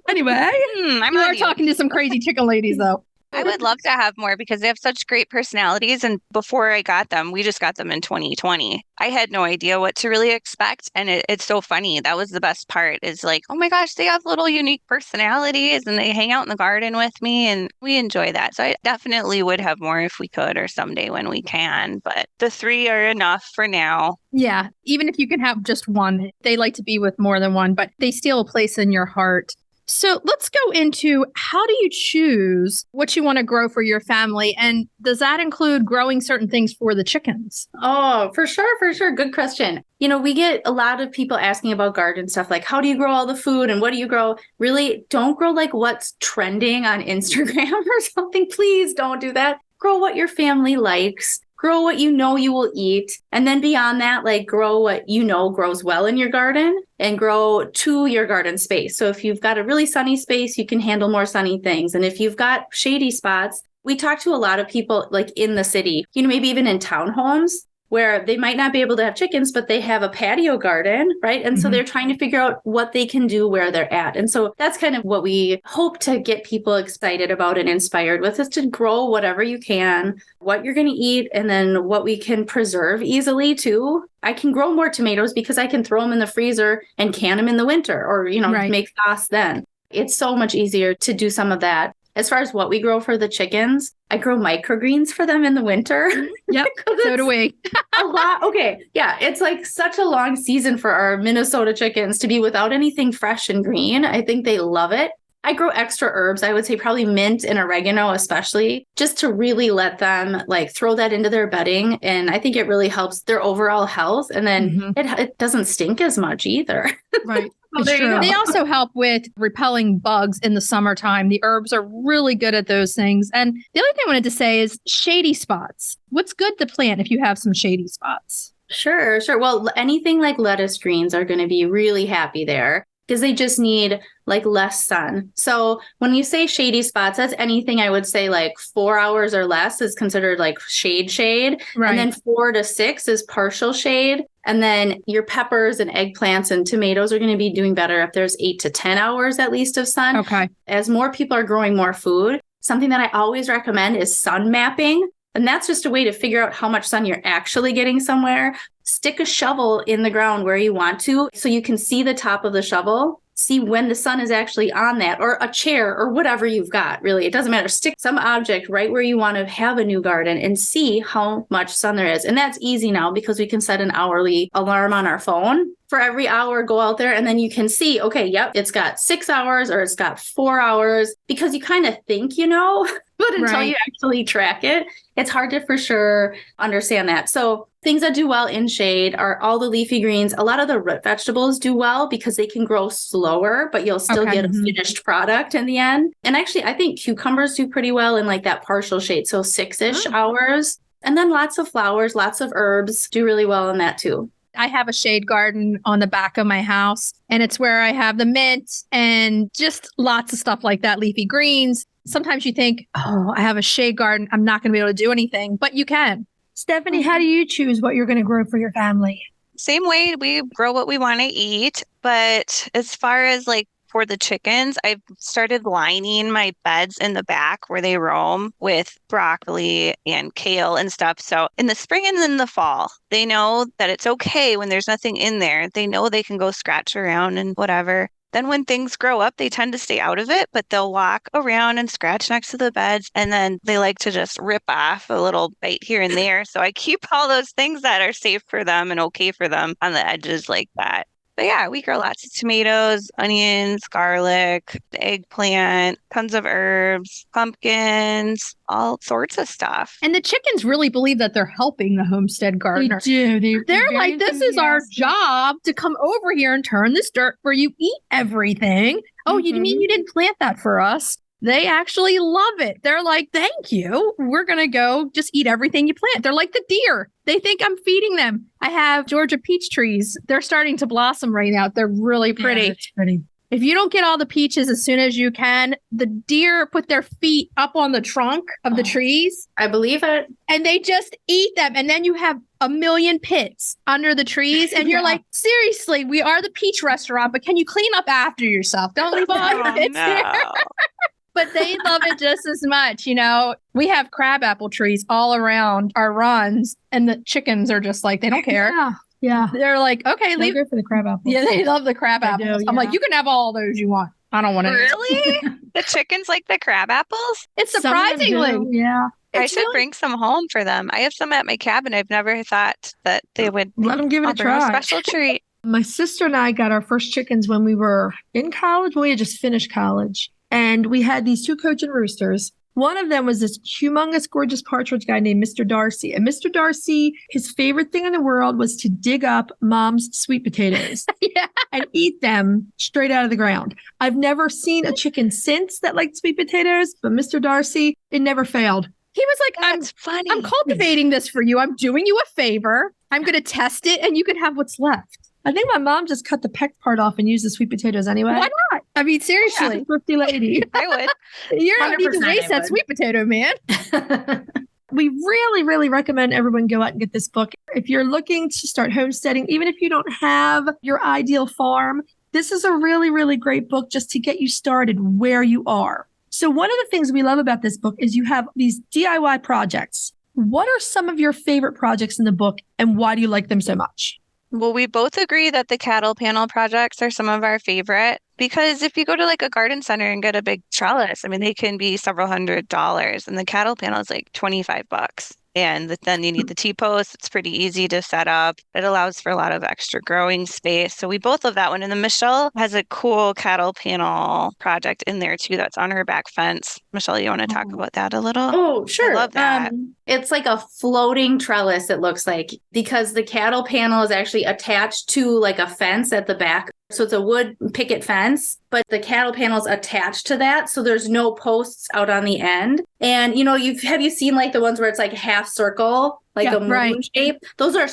Anyway, you are talking to some crazy chicken ladies, though. I would love to have more because they have such great personalities. And before I got them, we just got them in 2020. I had no idea what to really expect. And it's so funny. That was the best part is like, oh my gosh, they have little unique personalities and they hang out in the garden with me and we enjoy that. So I definitely would have more if we could or someday when we can. But the 3 are enough for now. Yeah. Even if you can have just one, they like to be with more than one, but they steal a place in your heart. So let's go into how do you choose what you want to grow for your family? And does that include growing certain things for the chickens? Oh, for sure, for sure. Good question. We get a lot of people asking about garden stuff, like how do you grow all the food and what do you grow? Really, don't grow like what's trending on Instagram or something. Please don't do that. Grow what your family likes. Grow what you know you will eat. And then beyond that, like grow what you know grows well in your garden and grow to your garden space. So if you've got a really sunny space, you can handle more sunny things. And if you've got shady spots, we talk to a lot of people like in the city, maybe even in townhomes where they might not be able to have chickens, but they have a patio garden, right? And so they're trying to figure out what they can do where they're at. And so that's kind of what we hope to get people excited about and inspired with, is to grow whatever you can, what you're going to eat, and then what we can preserve easily too. I can grow more tomatoes because I can throw them in the freezer and can them in the winter or, make sauce then. It's so much easier to do some of that. As far as what we grow for the chickens, I grow microgreens for them in the winter. Yep, so do we. A lot. Okay. Yeah. It's like such a long season for our Minnesota chickens to be without anything fresh and green. I think they love it. I grow extra herbs. I would say probably mint and oregano, especially, just to really let them like throw that into their bedding. And I think it really helps their overall health. And then it doesn't stink as much either. Right. They also help with repelling bugs in the summertime. The herbs are really good at those things. And the other thing I wanted to say is shady spots. What's good to plant if you have some shady spots? Sure. Well, anything like lettuce greens are going to be really happy there because they just need like less sun. So when you say shady spots, that's anything I would say like 4 hours or less is considered like shade. Right. And then 4 to 6 is partial shade. And then your peppers and eggplants and tomatoes are going to be doing better if there's 8 to 10 hours at least of sun. Okay. As more people are growing more food, something that I always recommend is sun mapping. And that's just a way to figure out how much sun you're actually getting somewhere. Stick a shovel in the ground where you want to so you can see the top of the shovel, see when the sun is actually on that, or a chair or whatever you've got, really. It doesn't matter. Stick some object right where you want to have a new garden and see how much sun there is. And that's easy now because we can set an hourly alarm on our phone. For every hour, go out there and then you can see, okay, yep, it's got 6 hours or it's got 4 hours, because you kind of think, but until you actually track it, it's hard to for sure understand that. So things that do well in shade are all the leafy greens. A lot of the root vegetables do well because they can grow slower, but you'll still get a finished product in the end. And actually, I think cucumbers do pretty well in like that partial shade. So 6-ish hours. And then lots of flowers, lots of herbs do really well in that too. I have a shade garden on the back of my house, and it's where I have the mint and just lots of stuff like that, leafy greens. Sometimes you think, oh, I have a shade garden, I'm not going to be able to do anything, but you can. Stephanie, how do you choose what you're going to grow for your family? Same way, we grow what we want to eat. But as far as like for the chickens, I've started lining my beds in the back where they roam with broccoli and kale and stuff. So in the spring and in the fall, they know that it's okay when there's nothing in there. They know they can go scratch around and whatever. Then when things grow up, they tend to stay out of it, but they'll walk around and scratch next to the beds. And then they like to just rip off a little bite here and there. So I keep all those things that are safe for them and okay for them on the edges like that. But yeah, we grow lots of tomatoes, onions, garlic, eggplant, tons of herbs, pumpkins, all sorts of stuff. And the chickens really believe that they're helping the homestead gardener. They do. They're like, this is our job to come over here and turn this dirt where you eat everything. Oh, you mean you didn't plant that for us? They actually love it. They're like, thank you. We're going to go just eat everything you plant. They're like the deer. They think I'm feeding them. I have Georgia peach trees. They're starting to blossom right now. They're really pretty. Yeah, that's pretty. If you don't get all the peaches as soon as you can, the deer put their feet up on the trunk of the trees. I believe it. And they just eat them. And then you have a million pits under the trees. And you're like, seriously, we are the peach restaurant, but can you clean up after yourself? Don't leave all your pits there. But they love it just as much. We have crabapple trees all around our runs, and the chickens are just like, they don't care. Yeah. They're like, okay, leave it for the crab apples. Yeah, they love the crab apples. I'm like, you can have all those you want. I don't want to. Really? The chickens like the crab apples? It's surprisingly. Yeah. I should bring some home for them. I have some at my cabin. I've never thought that they would let them give it a try. A special treat. My sister and I got our first chickens when we were in college, when we had just finished college. And we had these 2 Cochin roosters. One of them was this humongous, gorgeous partridge guy named Mr. Darcy. And Mr. Darcy, his favorite thing in the world was to dig up mom's sweet potatoes and eat them straight out of the ground. I've never seen a chicken since that liked sweet potatoes, but Mr. Darcy, it never failed. He was like, I'm cultivating this for you. I'm doing you a favor. I'm going to test it and you can have what's left. I think my mom just cut the peck part off and used the sweet potatoes anyway. Why not? I mean, seriously. Thrifty lady. I would. You don't need to waste that sweet potato, man. We really, really recommend everyone go out and get this book. If you're looking to start homesteading, even if you don't have your ideal farm, this is a really, really great book just to get you started where you are. So one of the things we love about this book is you have these DIY projects. What are some of your favorite projects in the book and why do you like them so much? Well, we both agree that the cattle panel projects are some of our favorite because if you go to like a garden center and get a big trellis, I mean, they can be several $100s and the cattle panel is like $25. And then you need the T-post. It's pretty easy to set up. It allows for a lot of extra growing space. So we both love that one. And then Michelle has a cool cattle panel project in there too that's on her back fence. Michelle, you want to talk about that a little? Oh, sure. I love that. It's like a floating trellis, it looks like, because the cattle panel is actually attached to like a fence at the back. So it's a wood picket fence, but the cattle panel is attached to that. So there's no posts out on the end. And, you know, have you seen like the ones where it's like half circle, like a moon shape? Those are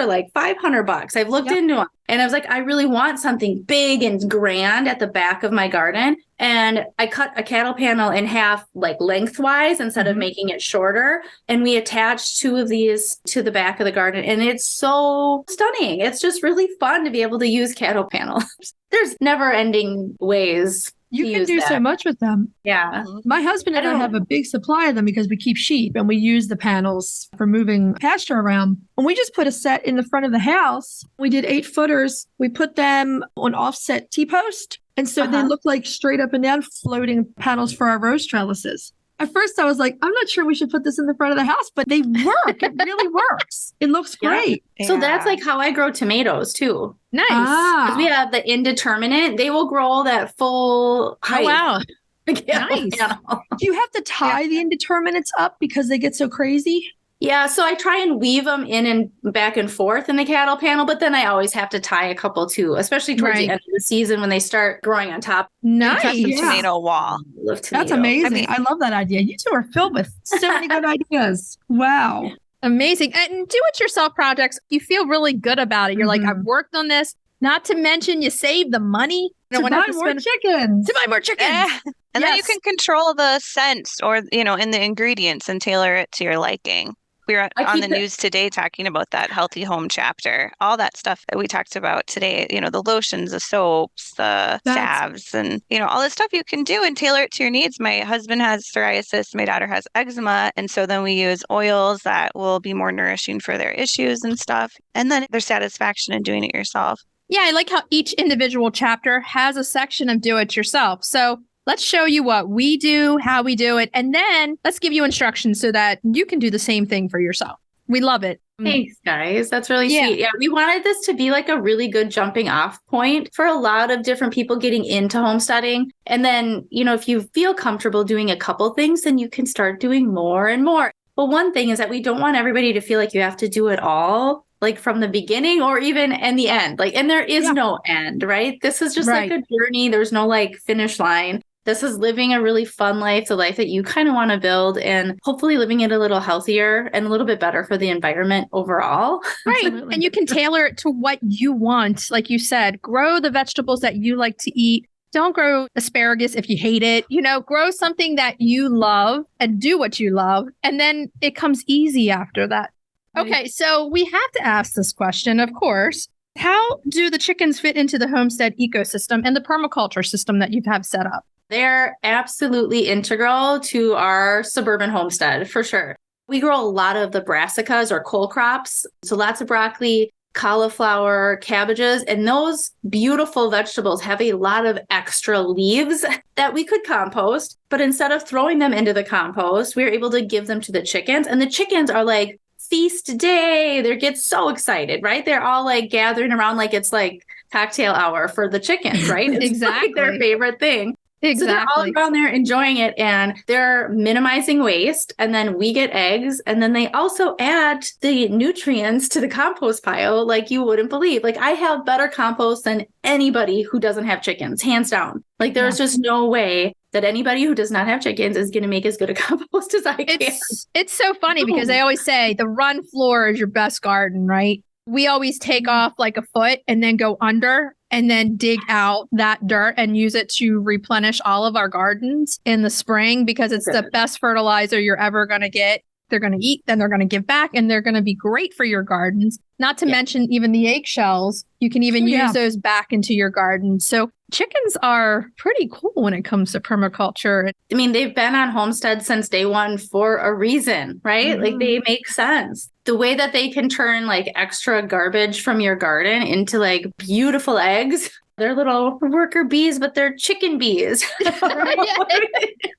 like $500. I've looked into them and I was like, I really want something big and grand at the back of my garden. And I cut a cattle panel in half, like lengthwise instead of making it shorter. And we attached 2 of these to the back of the garden. And it's so stunning. It's just really fun to be able to use cattle panels. There's never ending ways. You can do so much with them. Yeah. My husband and I have a big supply of them because we keep sheep and we use the panels for moving pasture around. And we just put a set in the front of the house. We did 8 footers. We put them on offset T-post. And so they look like straight up and down floating panels for our rose trellises. At first I was like, I'm not sure we should put this in the front of the house, but they work. It really works. It looks great. Yeah. So that's like how I grow tomatoes too. Nice. Because we have the indeterminate. They will grow that full height. Oh, wow. Nice. Do you have to tie the indeterminates up because they get so crazy? Yeah, so I try and weave them in and back and forth in the cattle panel, but then I always have to tie a couple too, especially towards the end of the season when they start growing on top. Nice. Tomato wall. That's amazing. I love that idea. You two are filled with so many good ideas. Wow. Amazing. And do-it-yourself projects, you feel really good about it. You're like, I've worked on this. Not to mention you save the money. To buy more chickens. To buy more chickens. And then you can control the scents or, in the ingredients and tailor it to your liking. We were on the news today talking about that healthy home chapter, all that stuff that we talked about today, the lotions, the soaps, the salves, and, all this stuff you can do and tailor it to your needs. My husband has psoriasis. My daughter has eczema. And so then we use oils that will be more nourishing for their issues and stuff. And then their satisfaction in doing it yourself. Yeah, I like how each individual chapter has a section of do-it-yourself. So let's show you what we do, how we do it, and then let's give you instructions so that you can do the same thing for yourself. We love it. Thanks, guys. That's really sweet. Yeah, we wanted this to be like a really good jumping off point for a lot of different people getting into homesteading. And then, if you feel comfortable doing a couple things, then you can start doing more and more. But one thing is that we don't want everybody to feel like you have to do it all, like from the beginning or even in the end. And there is no end, right? This is just like a journey. There's no finish line. This is living a really fun life, the life that you kind of want to build, and hopefully living it a little healthier and a little bit better for the environment overall. Right. And you can tailor it to what you want. Like you said, grow the vegetables that you like to eat. Don't grow asparagus if you hate it. Grow something that you love and do what you love. And then it comes easy after that. Okay, so we have to ask this question, of course. How do the chickens fit into the homestead ecosystem and the permaculture system that you have set up? They're absolutely integral to our suburban homestead, for sure. We grow a lot of the brassicas or cole crops. So lots of broccoli, cauliflower, cabbages, and those beautiful vegetables have a lot of extra leaves that we could compost. But instead of throwing them into the compost, we are able to give them to the chickens. And the chickens are like feast day. They get so excited, right? They're all like gathering around like it's like cocktail hour for the chickens, right? It's Exactly. like their favorite thing. So they're all Exactly. around there enjoying it, and they're minimizing waste. And then we get eggs, and then they also add the nutrients to the compost pile like you wouldn't believe. Like I have better compost than anybody who doesn't have chickens, hands down. Like there's just no way that anybody who does not have chickens is going to make as good a compost as I can. It's so funny because they always say the run floor is your best garden, right? We always take off like a foot and then go under and then dig out that dirt and use it to replenish all of our gardens in the spring because it's the best fertilizer you're ever going to get. They're going to eat, then they're going to give back, and they're going to be great for your gardens. Not to mention even the eggshells. You can even use those back into your garden. So chickens are pretty cool when it comes to permaculture. I mean, they've been on Homestead since day one for a reason, right? Like they make sense. The way that they can turn like extra garbage from your garden into like beautiful eggs. They're little worker bees, but they're chicken bees.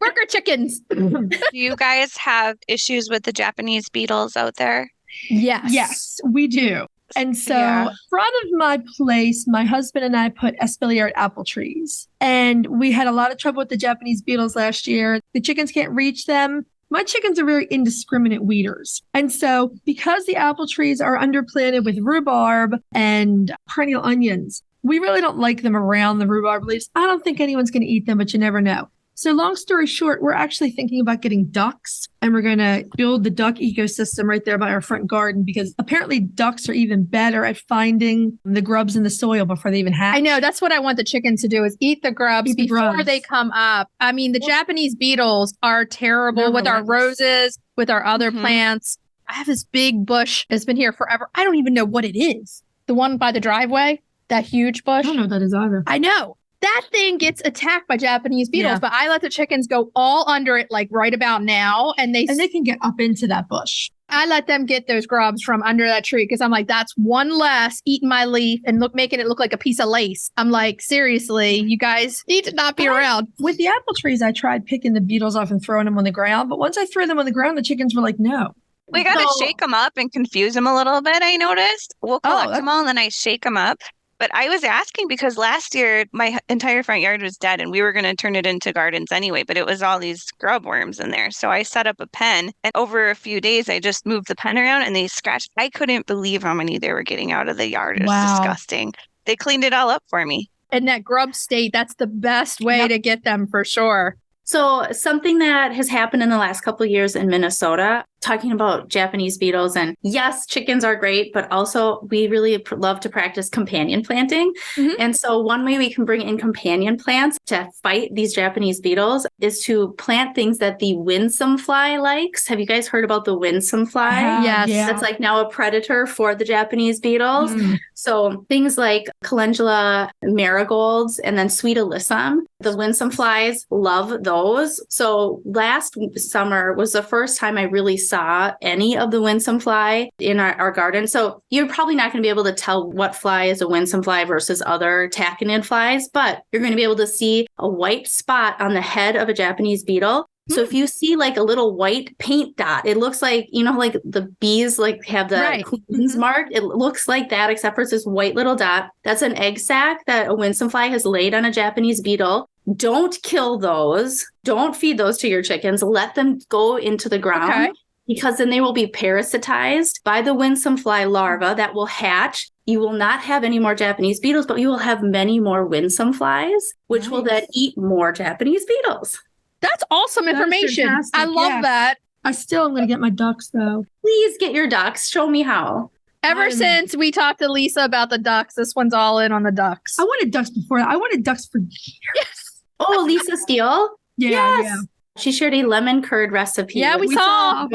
Worker chickens. Do you guys have issues with the Japanese beetles out there? Yes, we do. And so, front of my place, my husband and I put espalier apple trees. And we had a lot of trouble with the Japanese beetles last year. The chickens can't reach them. My chickens are very indiscriminate weeders. And so, because the apple trees are underplanted with rhubarb and perennial onions, we really don't like them around the rhubarb leaves. I don't think anyone's going to eat them, but you never know. So long story short, we're actually thinking about getting ducks, and we're going to build the duck ecosystem right there by our front garden because apparently ducks are even better at finding the grubs in the soil before they even hatch. I know. That's what I want the chickens to do is eat the grubs before they come up. I mean, the Japanese beetles are terrible with our roses, with our other plants. I have this big bush that's been here forever. I don't even know what it is. The one by the driveway, that huge bush. I don't know what that is either. I know. That thing gets attacked by Japanese beetles, but I let the chickens go all under it like right about now. And they can get up into that bush. I let them get those grubs from under that tree because I'm like, that's one less eating my leaf and making it look like a piece of lace. I'm like, seriously, you guys need to not be around. With the apple trees, I tried picking the beetles off and throwing them on the ground. But once I threw them on the ground, the chickens were like, no. We got to shake them up and confuse them a little bit, I noticed. We'll collect them all and then I shake them up. But I was asking because last year my entire front yard was dead and we were going to turn it into gardens anyway, but it was all these grub worms in there. So I set up a pen and over a few days, I just moved the pen around and they scratched. I couldn't believe how many they were getting out of the yard. It was disgusting. They cleaned it all up for me. In that grub state, that's the best way to get them for sure. So something that has happened in the last couple of years in Minnesota, talking about Japanese beetles, and yes, chickens are great, but also we really love to practice companion planting. And so one way we can bring in companion plants to fight these Japanese beetles is to plant things that the winsome fly likes. Have you guys heard about the winsome fly? Yes. That's like now a predator for the Japanese beetles. So things like calendula marigolds and then sweet alyssum. The winsome flies love those. So last summer was the first time I really saw any of the winsome fly in our garden. So you're probably not going to be able to tell what fly is a winsome fly versus other tachinid flies, but you're going to be able to see a white spot on the head of a Japanese beetle. So if you see like a little white paint dot, it looks like, you know, like the bees like have the queen's mark. It looks like that, except for it's this white little dot. That's an egg sac that a winsome fly has laid on a Japanese beetle. Don't kill those. Don't feed those to your chickens. Let them go into the ground because then they will be parasitized by the winsome fly larva that will hatch. You will not have any more Japanese beetles, but you will have many more winsome flies, which will then eat more Japanese beetles. That's awesome information. I love that. I still am going to get my ducks, though. Please get your ducks. Show me how. Ever since we talked to Lisa about the ducks, this one's all in on the ducks. I wanted ducks before. I wanted ducks for years. Yes. Oh, Lisa Steele? Yeah. She shared a lemon curd recipe. Yeah, we saw.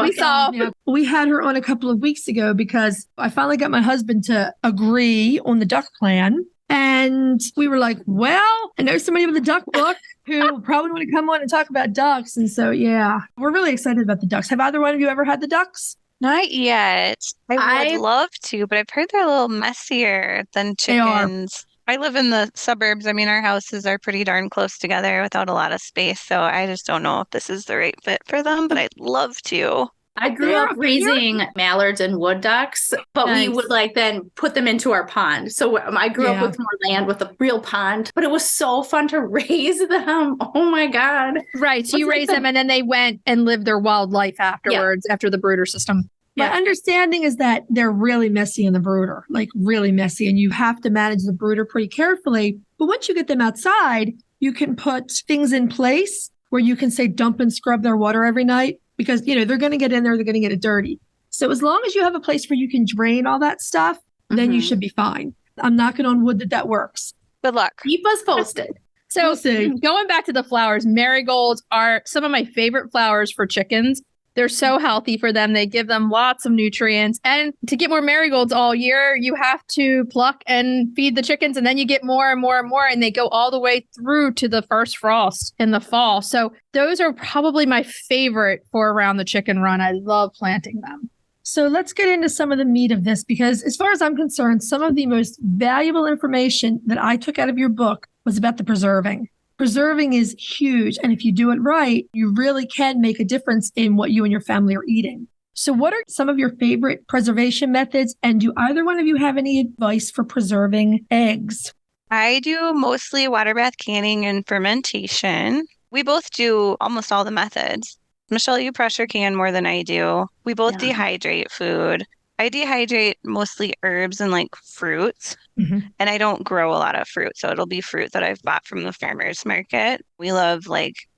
Yeah. We had her on a couple of weeks ago because I finally got my husband to agree on the duck plan. And we were like, well, I know somebody with a duck book who probably want to come on and talk about ducks. And so, yeah, we're really excited about the ducks. Have either one of you ever had the ducks? Not yet. I would love to, but I've heard they're a little messier than chickens. I live in the suburbs. I mean, our houses are pretty darn close together without a lot of space. So I just don't know if this is the right fit for them, but I'd love to. I grew up raising mallards and wood ducks, but we would then put them into our pond. So I grew up with more land with a real pond, but it was so fun to raise them. Oh my God. Right. So you raise them and then they went and lived their wild life afterwards, after the brooder system. My understanding is that they're really messy in the brooder, like really messy, and you have to manage the brooder pretty carefully. But once you get them outside, you can put things in place where you can say dump and scrub their water every night. Because, they're going to get in there, they're going to get it dirty. So as long as you have a place where you can drain all that stuff, then you should be fine. I'm knocking on wood that works. Good luck. Keep us posted. So going back to the flowers, marigolds are some of my favorite flowers for chickens. They're so healthy for them. They give them lots of nutrients. And to get more marigolds all year, you have to pluck and feed the chickens. And then you get more and more and more. And they go all the way through to the first frost in the fall. So those are probably my favorite for around the chicken run. I love planting them. So let's get into some of the meat of this, because as far as I'm concerned, some of the most valuable information that I took out of your book was about the preserving. Preserving is huge. And if you do it right, you really can make a difference in what you and your family are eating. So what are some of your favorite preservation methods? And do either one of you have any advice for preserving eggs? I do mostly water bath canning and fermentation. We both do almost all the methods. Michelle, you pressure can more than I do. We both dehydrate food. I dehydrate mostly herbs and fruits, and I don't grow a lot of fruit. So it'll be fruit that I've bought from the farmer's market. We love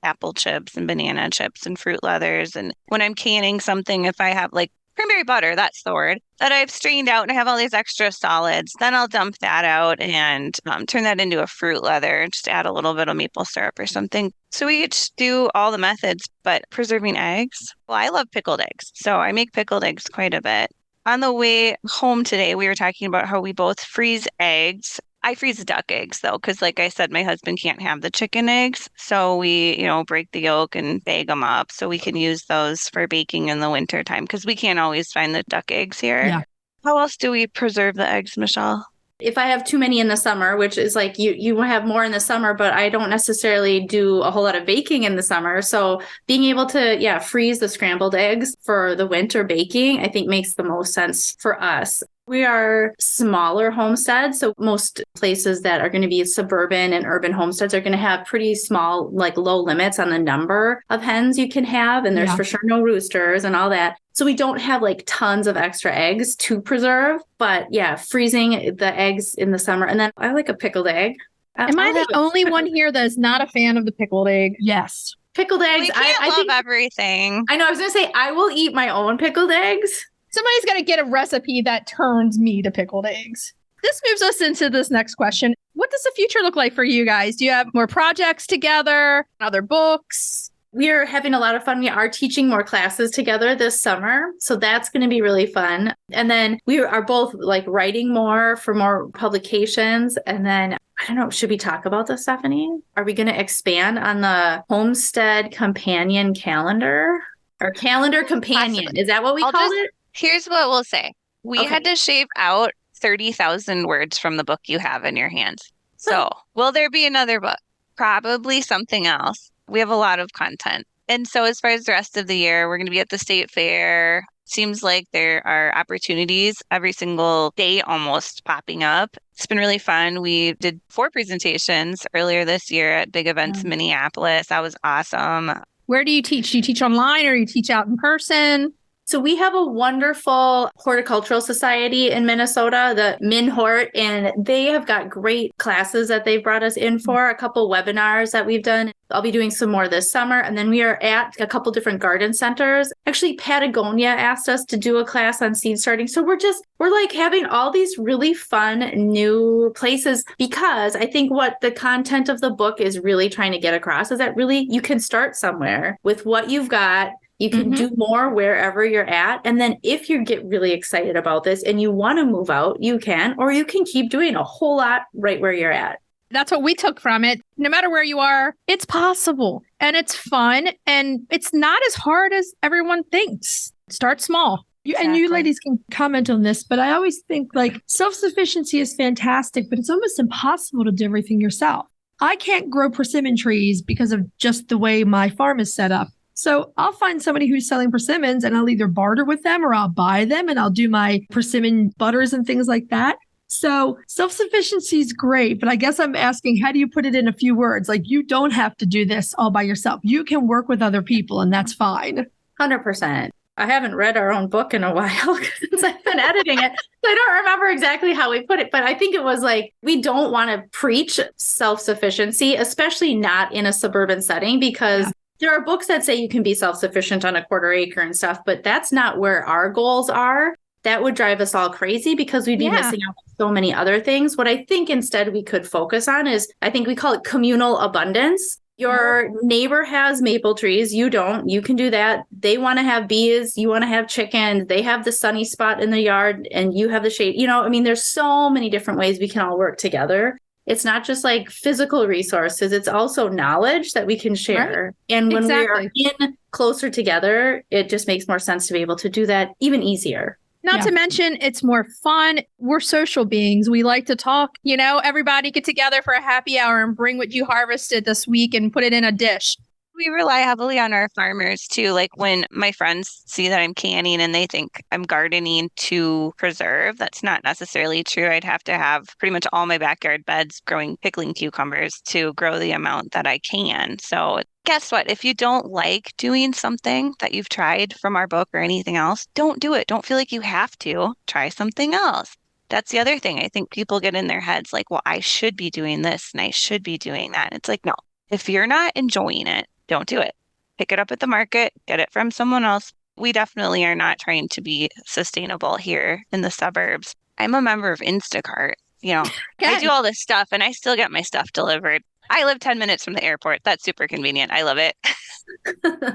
apple chips and banana chips and fruit leathers. And when I'm canning something, if I have cranberry butter, that's the word, that I've strained out and I have all these extra solids, then I'll dump that out and turn that into a fruit leather, just add a little bit of maple syrup or something. So we each do all the methods, but preserving eggs, well, I love pickled eggs. So I make pickled eggs quite a bit. On the way home today, we were talking about how we both freeze eggs. I freeze duck eggs, though, because like I said, my husband can't have the chicken eggs. So we, break the yolk and bag them up so we can use those for baking in the wintertime, because we can't always find the duck eggs here. Yeah. How else do we preserve the eggs, Michelle? If I have too many in the summer, which is you have more in the summer, but I don't necessarily do a whole lot of baking in the summer. So being able to, freeze the scrambled eggs for the winter baking, I think makes the most sense for us. We are smaller homesteads. So most places that are going to be suburban and urban homesteads are going to have pretty small, low limits on the number of hens you can have. And there's for sure no roosters and all that. So we don't have tons of extra eggs to preserve, but freezing the eggs in the summer. And then I like a pickled egg. Am I the only one here that is not a fan of the pickled egg? Yes. Pickled eggs. We can't love everything. I know. I was going to say, I will eat my own pickled eggs. Somebody's got to get a recipe that turns me to pickled eggs. This moves us into this next question. What does the future look like for you guys? Do you have more projects together, other books? We are having a lot of fun. We are teaching more classes together this summer. So that's going to be really fun. And then we are both writing more for more publications. And then, I don't know, should we talk about this, Stephanie? Are we going to expand on the Homestead Companion Calendar? Or Calendar Companion? Possibly. Is that what we call it? Here's what we'll say. We had to shave out 30,000 words from the book you have in your hands. So will there be another book? Probably something else. We have a lot of content. And so as far as the rest of the year, we're going to be at the state fair. Seems like there are opportunities every single day almost popping up. It's been really fun. We did 4 presentations earlier this year at big events in Minneapolis. That was awesome. Where do you teach? Do you teach online or you teach out in person? So we have a wonderful horticultural society in Minnesota, the MinHort, and they have got great classes that they've brought us in for, a couple webinars that we've done. I'll be doing some more this summer. And then we are at a couple different garden centers. Actually, Patagonia asked us to do a class on seed starting. So we're having all these really fun new places, because I think what the content of the book is really trying to get across is that really you can start somewhere with what you've got. You can do more wherever you're at. And then if you get really excited about this and you want to move out, you can, or you can keep doing a whole lot right where you're at. That's what we took from it. No matter where you are, it's possible and it's fun and it's not as hard as everyone thinks. Start small. And you ladies can comment on this, but I always think self-sufficiency is fantastic, but it's almost impossible to do everything yourself. I can't grow persimmon trees because of just the way my farm is set up. So I'll find somebody who's selling persimmons and I'll either barter with them or I'll buy them and I'll do my persimmon butters and things like that. So self-sufficiency is great, but I guess I'm asking, how do you put it in a few words? Like, you don't have to do this all by yourself. You can work with other people and that's fine. 100%. I haven't read our own book in a while since I've been editing it. So I don't remember exactly how we put it, but I think it was like, we don't want to preach self-sufficiency, especially not in a suburban setting, because there are books that say you can be self-sufficient on a quarter acre and stuff, but that's not where our goals are. That would drive us all crazy because we'd be missing out on so many other things. What I think instead we could focus on is, I think we call it communal abundance. Your neighbor has maple trees. You don't. You can do that. They want to have bees. You want to have chickens. They have the sunny spot in the yard and you have the shade. You know, I mean, there's so many different ways we can all work together. It's not just like physical resources. It's also knowledge that we can share. Right. And when we are in closer together, it just makes more sense to be able to do that even easier. Not to mention, it's more fun. We're social beings. We like to talk. You know, everybody get together for a happy hour and bring what you harvested this week and put it in a dish. We rely heavily on our farmers too. Like when my friends see that I'm canning and they think I'm gardening to preserve, that's not necessarily true. I'd have to have pretty much all my backyard beds growing pickling cucumbers to grow the amount that I can. So guess what? If you don't like doing something that you've tried from our book or anything else, don't do it. Don't feel like you have to. Try something else. That's the other thing. I think people get in their heads like, well, I should be doing this and I should be doing that. It's like, no, if you're not enjoying it, don't do it. Pick it up at the market, get it from someone else. We definitely are not trying to be sustainable here in the suburbs. I'm a member of Instacart. You know, I do all this stuff and I still get my stuff delivered. I live 10 minutes from the airport. That's super convenient. I love it.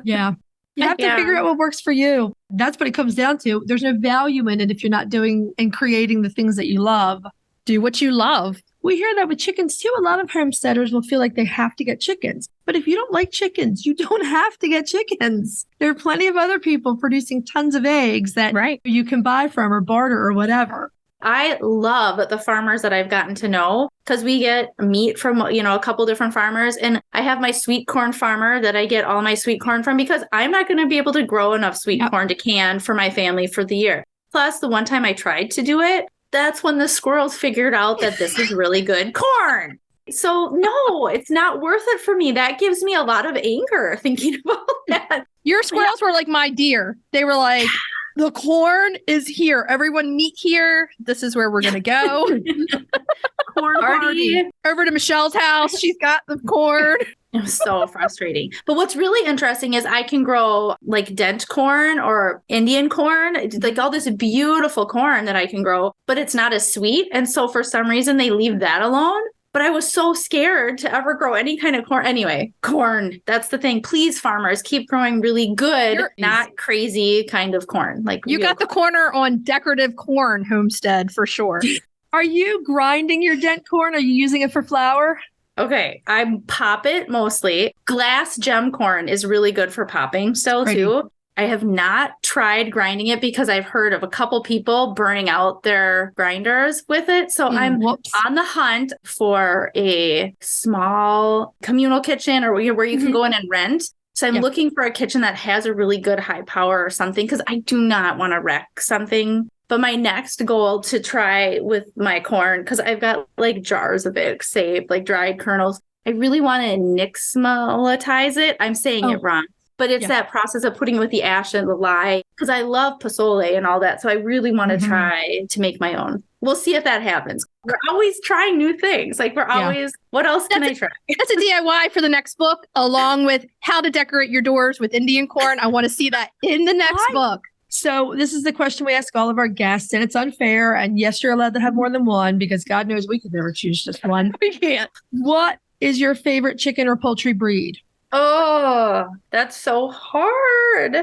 Yeah. You have to figure out what works for you. That's what it comes down to. There's no value in it if you're not doing and creating the things that you love. Do what you love. We hear that with chickens too. A lot of homesteaders will feel like they have to get chickens. But if you don't like chickens, you don't have to get chickens. There are plenty of other people producing tons of eggs that you can buy from or barter or whatever. I love the farmers that I've gotten to know because we get meat from, you know, a couple different farmers. And I have my sweet corn farmer that I get all my sweet corn from because I'm not going to be able to grow enough sweet corn to can for my family for the year. Plus, the one time I tried to do it, that's when the squirrels figured out that this is really good corn. So no, it's not worth it for me. That gives me a lot of anger thinking about that. Your squirrels were like my deer. They were like, the corn is here. Everyone meet here. This is where we're going to go. Corn party. Over to Michelle's house. She's got the corn. It was so frustrating. But what's really interesting is I can grow like dent corn or Indian corn, like all this beautiful corn that I can grow, but it's not as sweet. And so for some reason they leave that alone. But I was so scared to ever grow any kind of corn. Anyway, corn, that's the thing. Please, farmers, keep growing really good, not crazy kind of corn. Like you got the corner on decorative corn homestead for sure. Are you grinding your dent corn? Are you using it for flour? Okay, I pop it mostly. Glass gem corn is really good for popping still too. I have not tried grinding it because I've heard of a couple people burning out their grinders with it. So I'm on the hunt for a small communal kitchen or where you can go in and rent. So I'm looking for a kitchen that has a really good high power or something because I do not want to wreck something. But my next goal to try with my corn, because I've got like jars of it saved, like dried kernels. I really want to nixtamalize it. I'm saying it wrong. But it's that process of putting it with the ash and the lye, because I love pozole and all that. So I really want to try to make my own. We'll see if that happens. We're always trying new things. Like we're always, what else can I try? That's a DIY for the next book, along with how to decorate your doors with Indian corn. I want to see that in the next book. So this is the question we ask all of our guests, and it's unfair. And yes, you're allowed to have more than one because God knows we could never choose just one. We can't. What is your favorite chicken or poultry breed? Oh, that's so hard.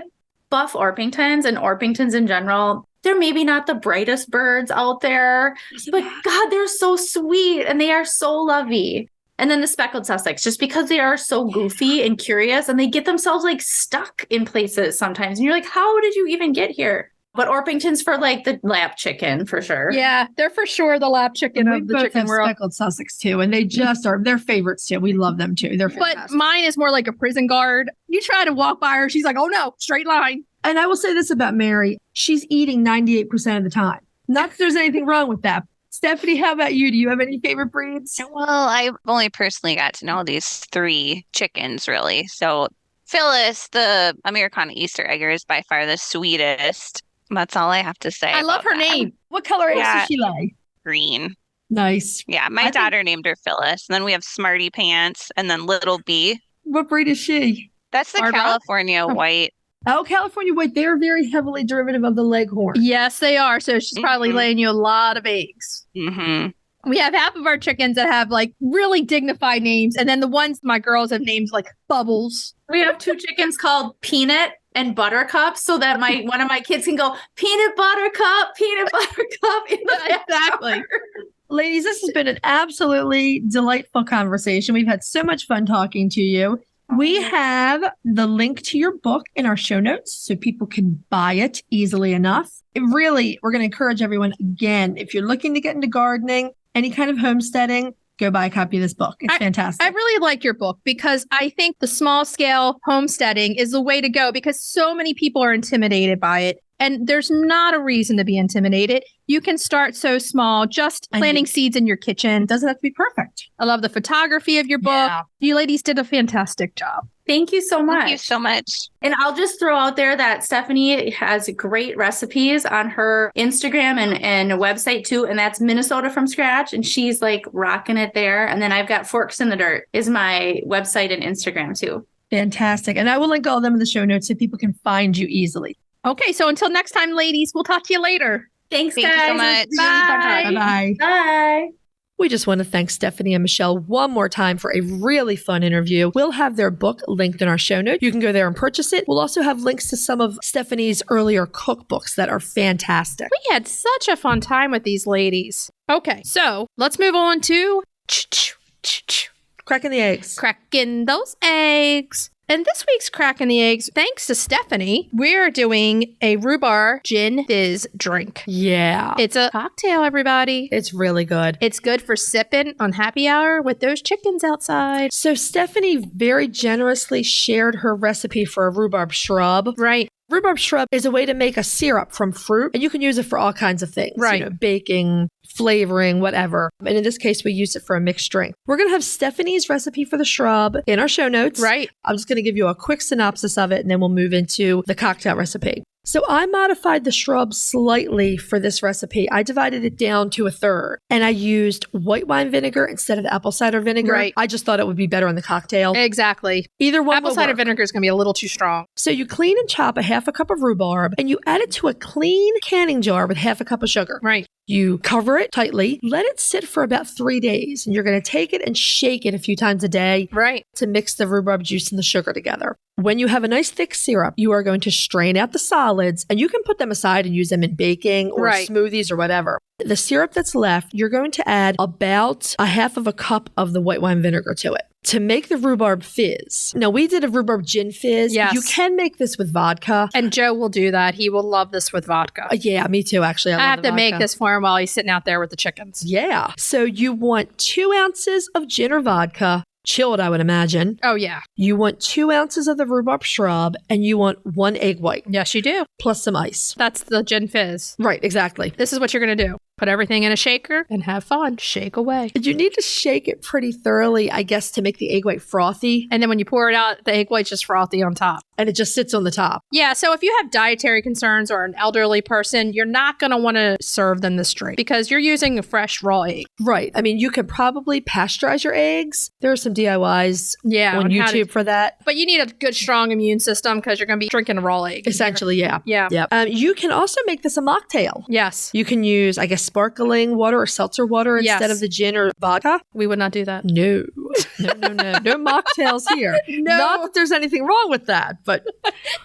Buff Orpingtons and Orpingtons in general, they're maybe not the brightest birds out there, but God, they're so sweet and they are so lovey. And then the speckled Sussex, just because they are so goofy and curious and they get themselves like stuck in places sometimes. And you're like, how did you even get here? But Orpington's for like the lap chicken for sure. Yeah, they're for sure the lap chicken We of the both chicken have world. speckled Sussex too, and they just are, they're favorites too. We love them too. They're But fantastic. mine is more like a prison guard. You try to walk by her, she's like, oh no, straight line. And I will say this about Mary, she's eating 98% of the time. Not that there's anything wrong with that. Stephanie, how about you? Do you have any favorite breeds? Well, I've only personally got to know these 3 chickens, really. So Phyllis, the Americana Easter egger, is by far the sweetest. That's all I have to say. I love about her that. name. What color eggs Yeah. does she lay? Green. Nice. Yeah, my daughter named her Phyllis. And then we have Smarty Pants and then Little Bee. What breed is she? That's the Barbara? California white. Oh, California white. They're very heavily derivative of the Leghorn. Yes, they are. So she's probably Mhm. laying you a lot of eggs. Mm-hmm. We have half of our chickens that have like really dignified names. And then the ones my girls have names like Bubbles. We have 2 chickens called Peanut and Buttercup so that one of my kids can go peanut butter cup in the Exactly. Ladies, this has been an absolutely delightful conversation. We've had so much fun talking to you. We have the link to your book in our show notes so people can buy it easily enough. We're going to encourage everyone again, if you're looking to get into gardening, any kind of homesteading, go buy a copy of this book. It's fantastic. I really like your book because I think the small scale homesteading is the way to go because so many people are intimidated by it. And there's not a reason to be intimidated. You can start so small, just planting seeds in your kitchen. It doesn't have to be perfect. I love the photography of your book. Yeah. You ladies did a fantastic job. Thank you so much. Thank you so much. And I'll just throw out there that Stephanie has great recipes on her Instagram and website too. And that's Minnesota from Scratch. And she's like rocking it there. And then I've got Forks in the Dirt is my website and Instagram too. Fantastic. And I will link all of them in the show notes so people can find you easily. Okay, so until next time, ladies, we'll talk to you later. Thanks, Thank you guys. so much. Bye. Bye-bye. Bye. We just want to thank Stephanie and Michelle one more time for a really fun interview. We'll have their book linked in our show notes. You can go there and purchase it. We'll also have links to some of Stephanie's earlier cookbooks that are fantastic. We had such a fun time with these ladies. Okay, so let's move on to Cracking the eggs. cracking those eggs. And this week's Cracking the Eggs, thanks to Stephanie, we're doing a Rhubarb Gin Fizz drink. Yeah. It's a cocktail, everybody. It's really good. It's good for sipping on happy hour with those chickens outside. So Stephanie very generously shared her recipe for a rhubarb shrub. Right. Rhubarb shrub is a way to make a syrup from fruit, and you can use it for all kinds of things. Right. You know, baking, flavoring, whatever. And in this case, we use it for a mixed drink. We're going to have Stephanie's recipe for the shrub in our show notes. Right. I'm just going to give you a quick synopsis of it, and then we'll move into the cocktail recipe. So I modified the shrub slightly for this recipe. I divided it down to a third, and I used white wine vinegar instead of apple cider vinegar. Right. I just thought it would be better in the cocktail. Exactly. Either one Apple will cider work. vinegar is going to be a little too strong. So you clean and chop a half a cup of rhubarb, and you add it to a clean canning jar with half a cup of sugar. Right. You cover it tightly, let it sit for about 3 days, and you're going to take it and shake it a few times a day Right. to mix the rhubarb juice and the sugar together. When you have a nice thick syrup, you are going to strain out the solids, and you can put them aside and use them in baking or Right. smoothies or whatever. The syrup that's left, you're going to add about a half of a cup of the white wine vinegar to it to make the rhubarb fizz. Now, we did a rhubarb gin fizz. Yes. You can make this with vodka. And Joe will do that. He will love this with vodka. Yeah, me too, actually. I love have the to make vodka. this for him while he's sitting out there with the chickens. Yeah. So you want 2 ounces of gin or vodka, chilled, I would imagine. Oh, yeah. You want 2 ounces of the rhubarb shrub, and you want 1 egg white Yes, you do. plus some ice. That's the gin fizz. Right, exactly. This is what you're going to do. Put everything in a shaker and have fun. Shake away. You need to shake it pretty thoroughly, I guess, to make the egg white frothy, And then when you pour it out, the egg white's just frothy on top. and it just sits on the top. Yeah, so if you have dietary concerns or an elderly person, you're not going to want to serve them this drink because you're using a fresh raw egg. Right. I mean, you could probably pasteurize your eggs. There are some DIYs Yeah. on how to- YouTube for that. but you need a good, strong immune system because you're going to be drinking a raw egg. Essentially, yeah. Yeah. Yeah. You can also make this a mocktail. Yes. You can use, I guess, sparkling water or seltzer water instead Yes. of the gin or vodka. We would not do that. No. No mocktails here. No. Not that there's anything wrong with that, but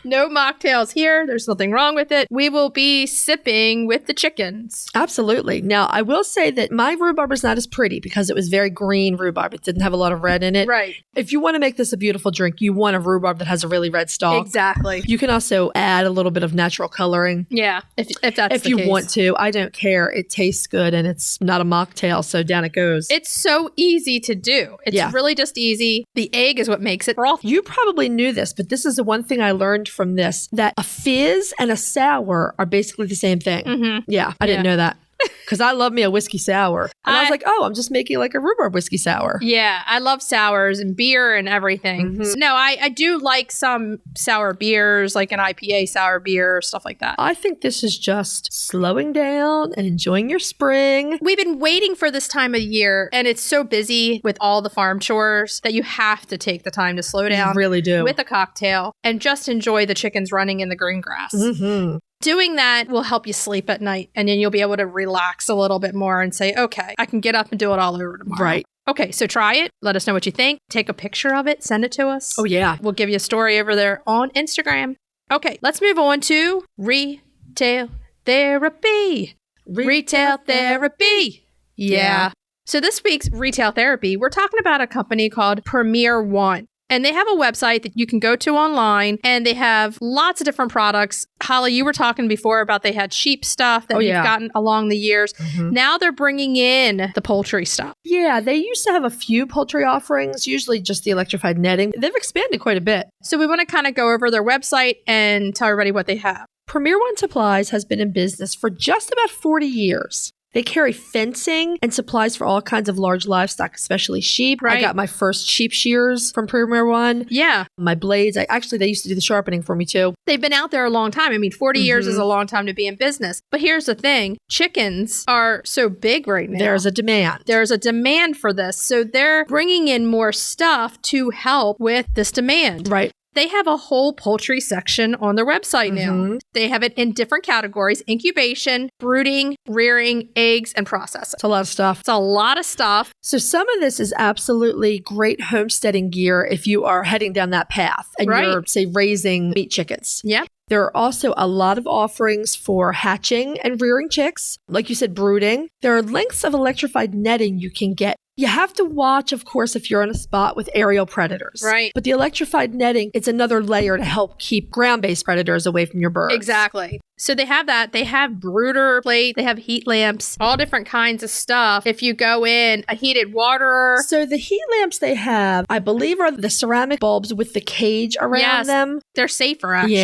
No mocktails here. There's nothing wrong with it. We will be sipping with the chickens. absolutely. Now, I will say that my rhubarb is not as pretty because it was very green rhubarb. It didn't have a lot of red in it. Right. If you want to make this a beautiful drink, you want a rhubarb that has a really red stalk. Exactly. You can also add a little bit of natural coloring. Yeah. If that's If the you case. want to. I don't care. It tastes good and it's not a mocktail, so down it goes. It's so easy to do. It's Yeah. really just easy. The egg is what makes it broth. You probably knew this, but this is the one thing I learned from this, that a fizz and a sour are basically the same thing. Mm-hmm. Yeah, I didn't know that. Because I love me a whiskey sour. And I was I- like, oh, I'm just making like a rhubarb whiskey sour. Yeah, I love sours and beer and everything. Mhm. No, I do like some sour beers, like an IPA sour beer, stuff like that. I think this is just slowing down and enjoying your spring. We've been waiting for this time of year, and it's so busy with all the farm chores that you have to take the time to slow You down really do. with a cocktail and just enjoy the chickens running in the green grass. Mhm. Doing that will help you sleep at night, and then you'll be able to relax a little bit more and say, okay, I can get up and do it all over tomorrow. Right. Okay, so try it. Let us know what you think. Take a picture of it. Send it to us. Oh, yeah. We'll give you a story over there on Instagram. Okay, let's move on to retail therapy. Retail therapy. Yeah. So this week's retail therapy, we're talking about a company called Premier One. And they have a website that you can go to online, and they have lots of different products. Holly, you were talking before about they had sheep stuff that Oh, you've yeah. gotten along the years. Mhm. Now they're bringing in the poultry stuff. Yeah, they used to have a few poultry offerings, usually just the electrified netting. They've expanded quite a bit. So we want to kind of go over their website and tell everybody what they have. Premier One Supplies has been in business for just about 40 years. They carry fencing and supplies for all kinds of large livestock, especially sheep. I Right. got my first sheep shears from Premier One. Yeah, My blades, they used to do the sharpening for me too. they've been out there a long time. I mean, 40 years is Mhm. a long time to be in business. But here's the thing. Chickens are so big right now. There's a demand. There's a demand for this. So they're bringing in more stuff to help with this demand. Right. They have a whole poultry section on their website now. Mhm. They have it in different categories: incubation, brooding, rearing, eggs, and processing. It's a lot of stuff. It's a lot of stuff. So some of this is absolutely great homesteading gear if you are heading down that path and Right. you're, say, raising meat chickens. Yeah. There are also a lot of offerings for hatching and rearing chicks. Like you said, brooding. There are lengths of electrified netting you can get. You have to watch, of course, if you're in a spot with aerial predators. Right. But the electrified netting, it's another layer to help keep ground-based predators away from your birds. Exactly. So they have that. They have brooder plate. They have heat lamps, all different kinds of stuff. If you go in, a heated waterer. So the heat lamps they have, I believe, are the ceramic bulbs with the cage around Yes. them. They're safer, actually.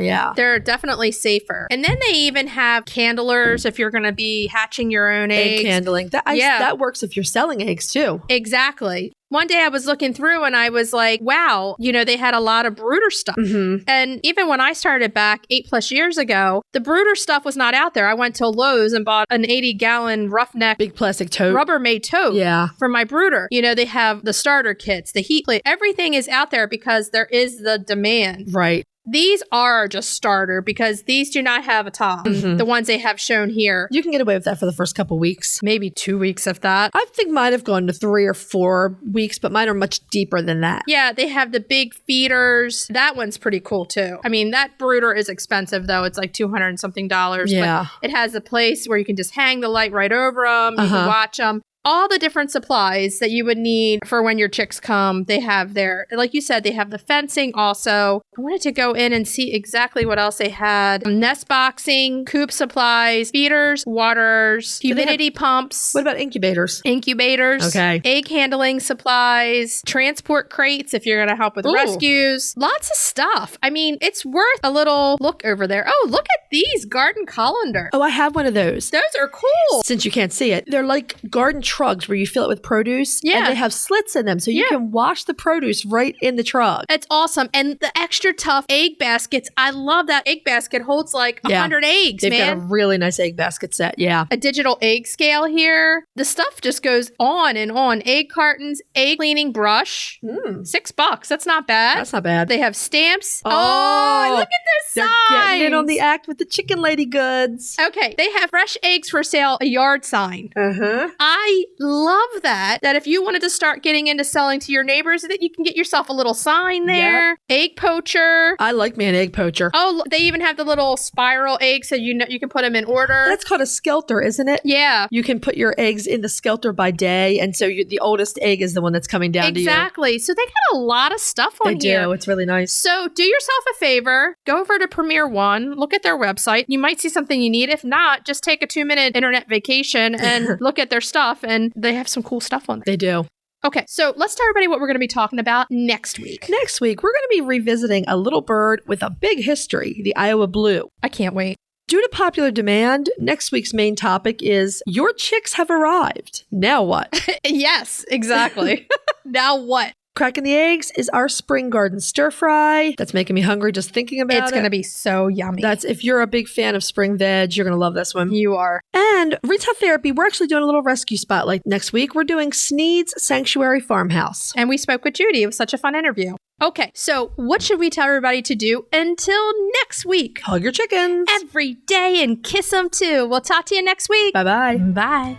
Yeah. They're definitely safer. And then they even have candlers if you're going to be hatching your own eggs. Egg handling. That works if you're selling eggs too. Exactly. One day I was looking through and I was like, wow, they had a lot of brooder stuff. Mm-hmm. And even when I started back 8+ years ago, the brooder stuff was not out there. I went to Lowe's and bought an 80-gallon roughneck Big plastic tote. Rubbermaid tote Yeah. for my brooder. They have the starter kits, the heat plate. Everything is out there because there is the demand. Right. These are just starter because these do not have a top. Mhm. The ones they have shown here. You can get away with that for the first couple weeks. Maybe 2 weeks of that. I think mine have gone to 3 or 4 weeks, but mine are much deeper than that. Yeah, they have the big feeders. That one's pretty cool too. I mean, that brooder is expensive though. It's like $200 and something. Yeah. But it has a place where you can just hang the light right over them. You Uh-huh. can watch them. All the different supplies that you would need for when your chicks come, they have there. Like you said, they have the fencing also. I wanted to go in and see exactly what else they had. Nest boxing, coop supplies, feeders, waters, they have- humidity pumps. What about incubators? Incubators, Okay. egg handling supplies, transport crates if you're going to help with Ooh. rescues, lots of stuff. I mean, it's worth a little look over there. Oh, look at these garden colander. Oh, I have one of those. Those are cool. Since you can't see it, they're like garden trugs where you fill it with produce. Yeah. And they have slits in them so you Yeah. can wash the produce right in the trug. It's awesome. And the extra Ultra Tough egg baskets. I love that egg basket. Holds like 100 eggs, They've man. got a really nice egg basket set. Yeah. A digital egg scale here. The stuff just goes on and on. Egg cartons, egg cleaning brush. $6. That's not bad. That's not bad. They have stamps. Oh, Look at this They're sign. getting in on the act with the chicken lady goods. Okay, they have fresh eggs for sale, a yard sign. Uh-huh. I love that if you wanted to start getting into selling to your neighbors, that you can get yourself a little sign there. Yep. Egg poacher. I like me an egg poacher. Oh, they even have the little spiral eggs, so you can put them in order. That's called a skelter, isn't it? Yeah. You can put your eggs in the skelter by day, and so the oldest egg is the one that's coming down to you. Exactly. So they got a lot of stuff on They here. do. It's really nice. So do yourself a favor, go over to Premier One, look at their website. You might see something you need. If not, just take a 2-minute internet vacation and look at their stuff, and they have some cool stuff on there. They do. Okay, so let's tell everybody what we're going to be talking about next week. Next week, we're going to be revisiting a little bird with a big history, the Iowa blue. I can't wait. Due to popular demand, next week's main topic is your chicks have arrived. Now what? Yes, exactly. Now what? Cracking the eggs is our spring garden stir fry. That's making me hungry just thinking about it. It's going to be so yummy. That's if you're a big fan of spring veg, you're going to love this one. You are. And retail therapy, we're actually doing a little rescue spotlight next week. We're doing Sneed's Sanctuary Farmhouse. And we spoke with Judy. It was such a fun interview. Okay, so what should we tell everybody to do until next week? Hug your chickens. Every day and kiss them too. We'll talk to you next week. Bye-bye. Bye.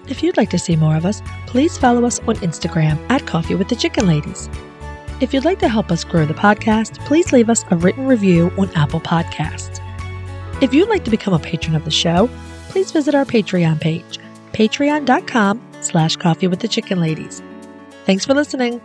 If you'd like to see more of us, please follow us on Instagram at Coffee with the Chicken Ladies. If you'd like to help us grow the podcast, please leave us a written review on Apple Podcasts. If you'd like to become a patron of the show, please visit our Patreon page, patreon.com/Coffee with the Chicken Ladies. Thanks for listening.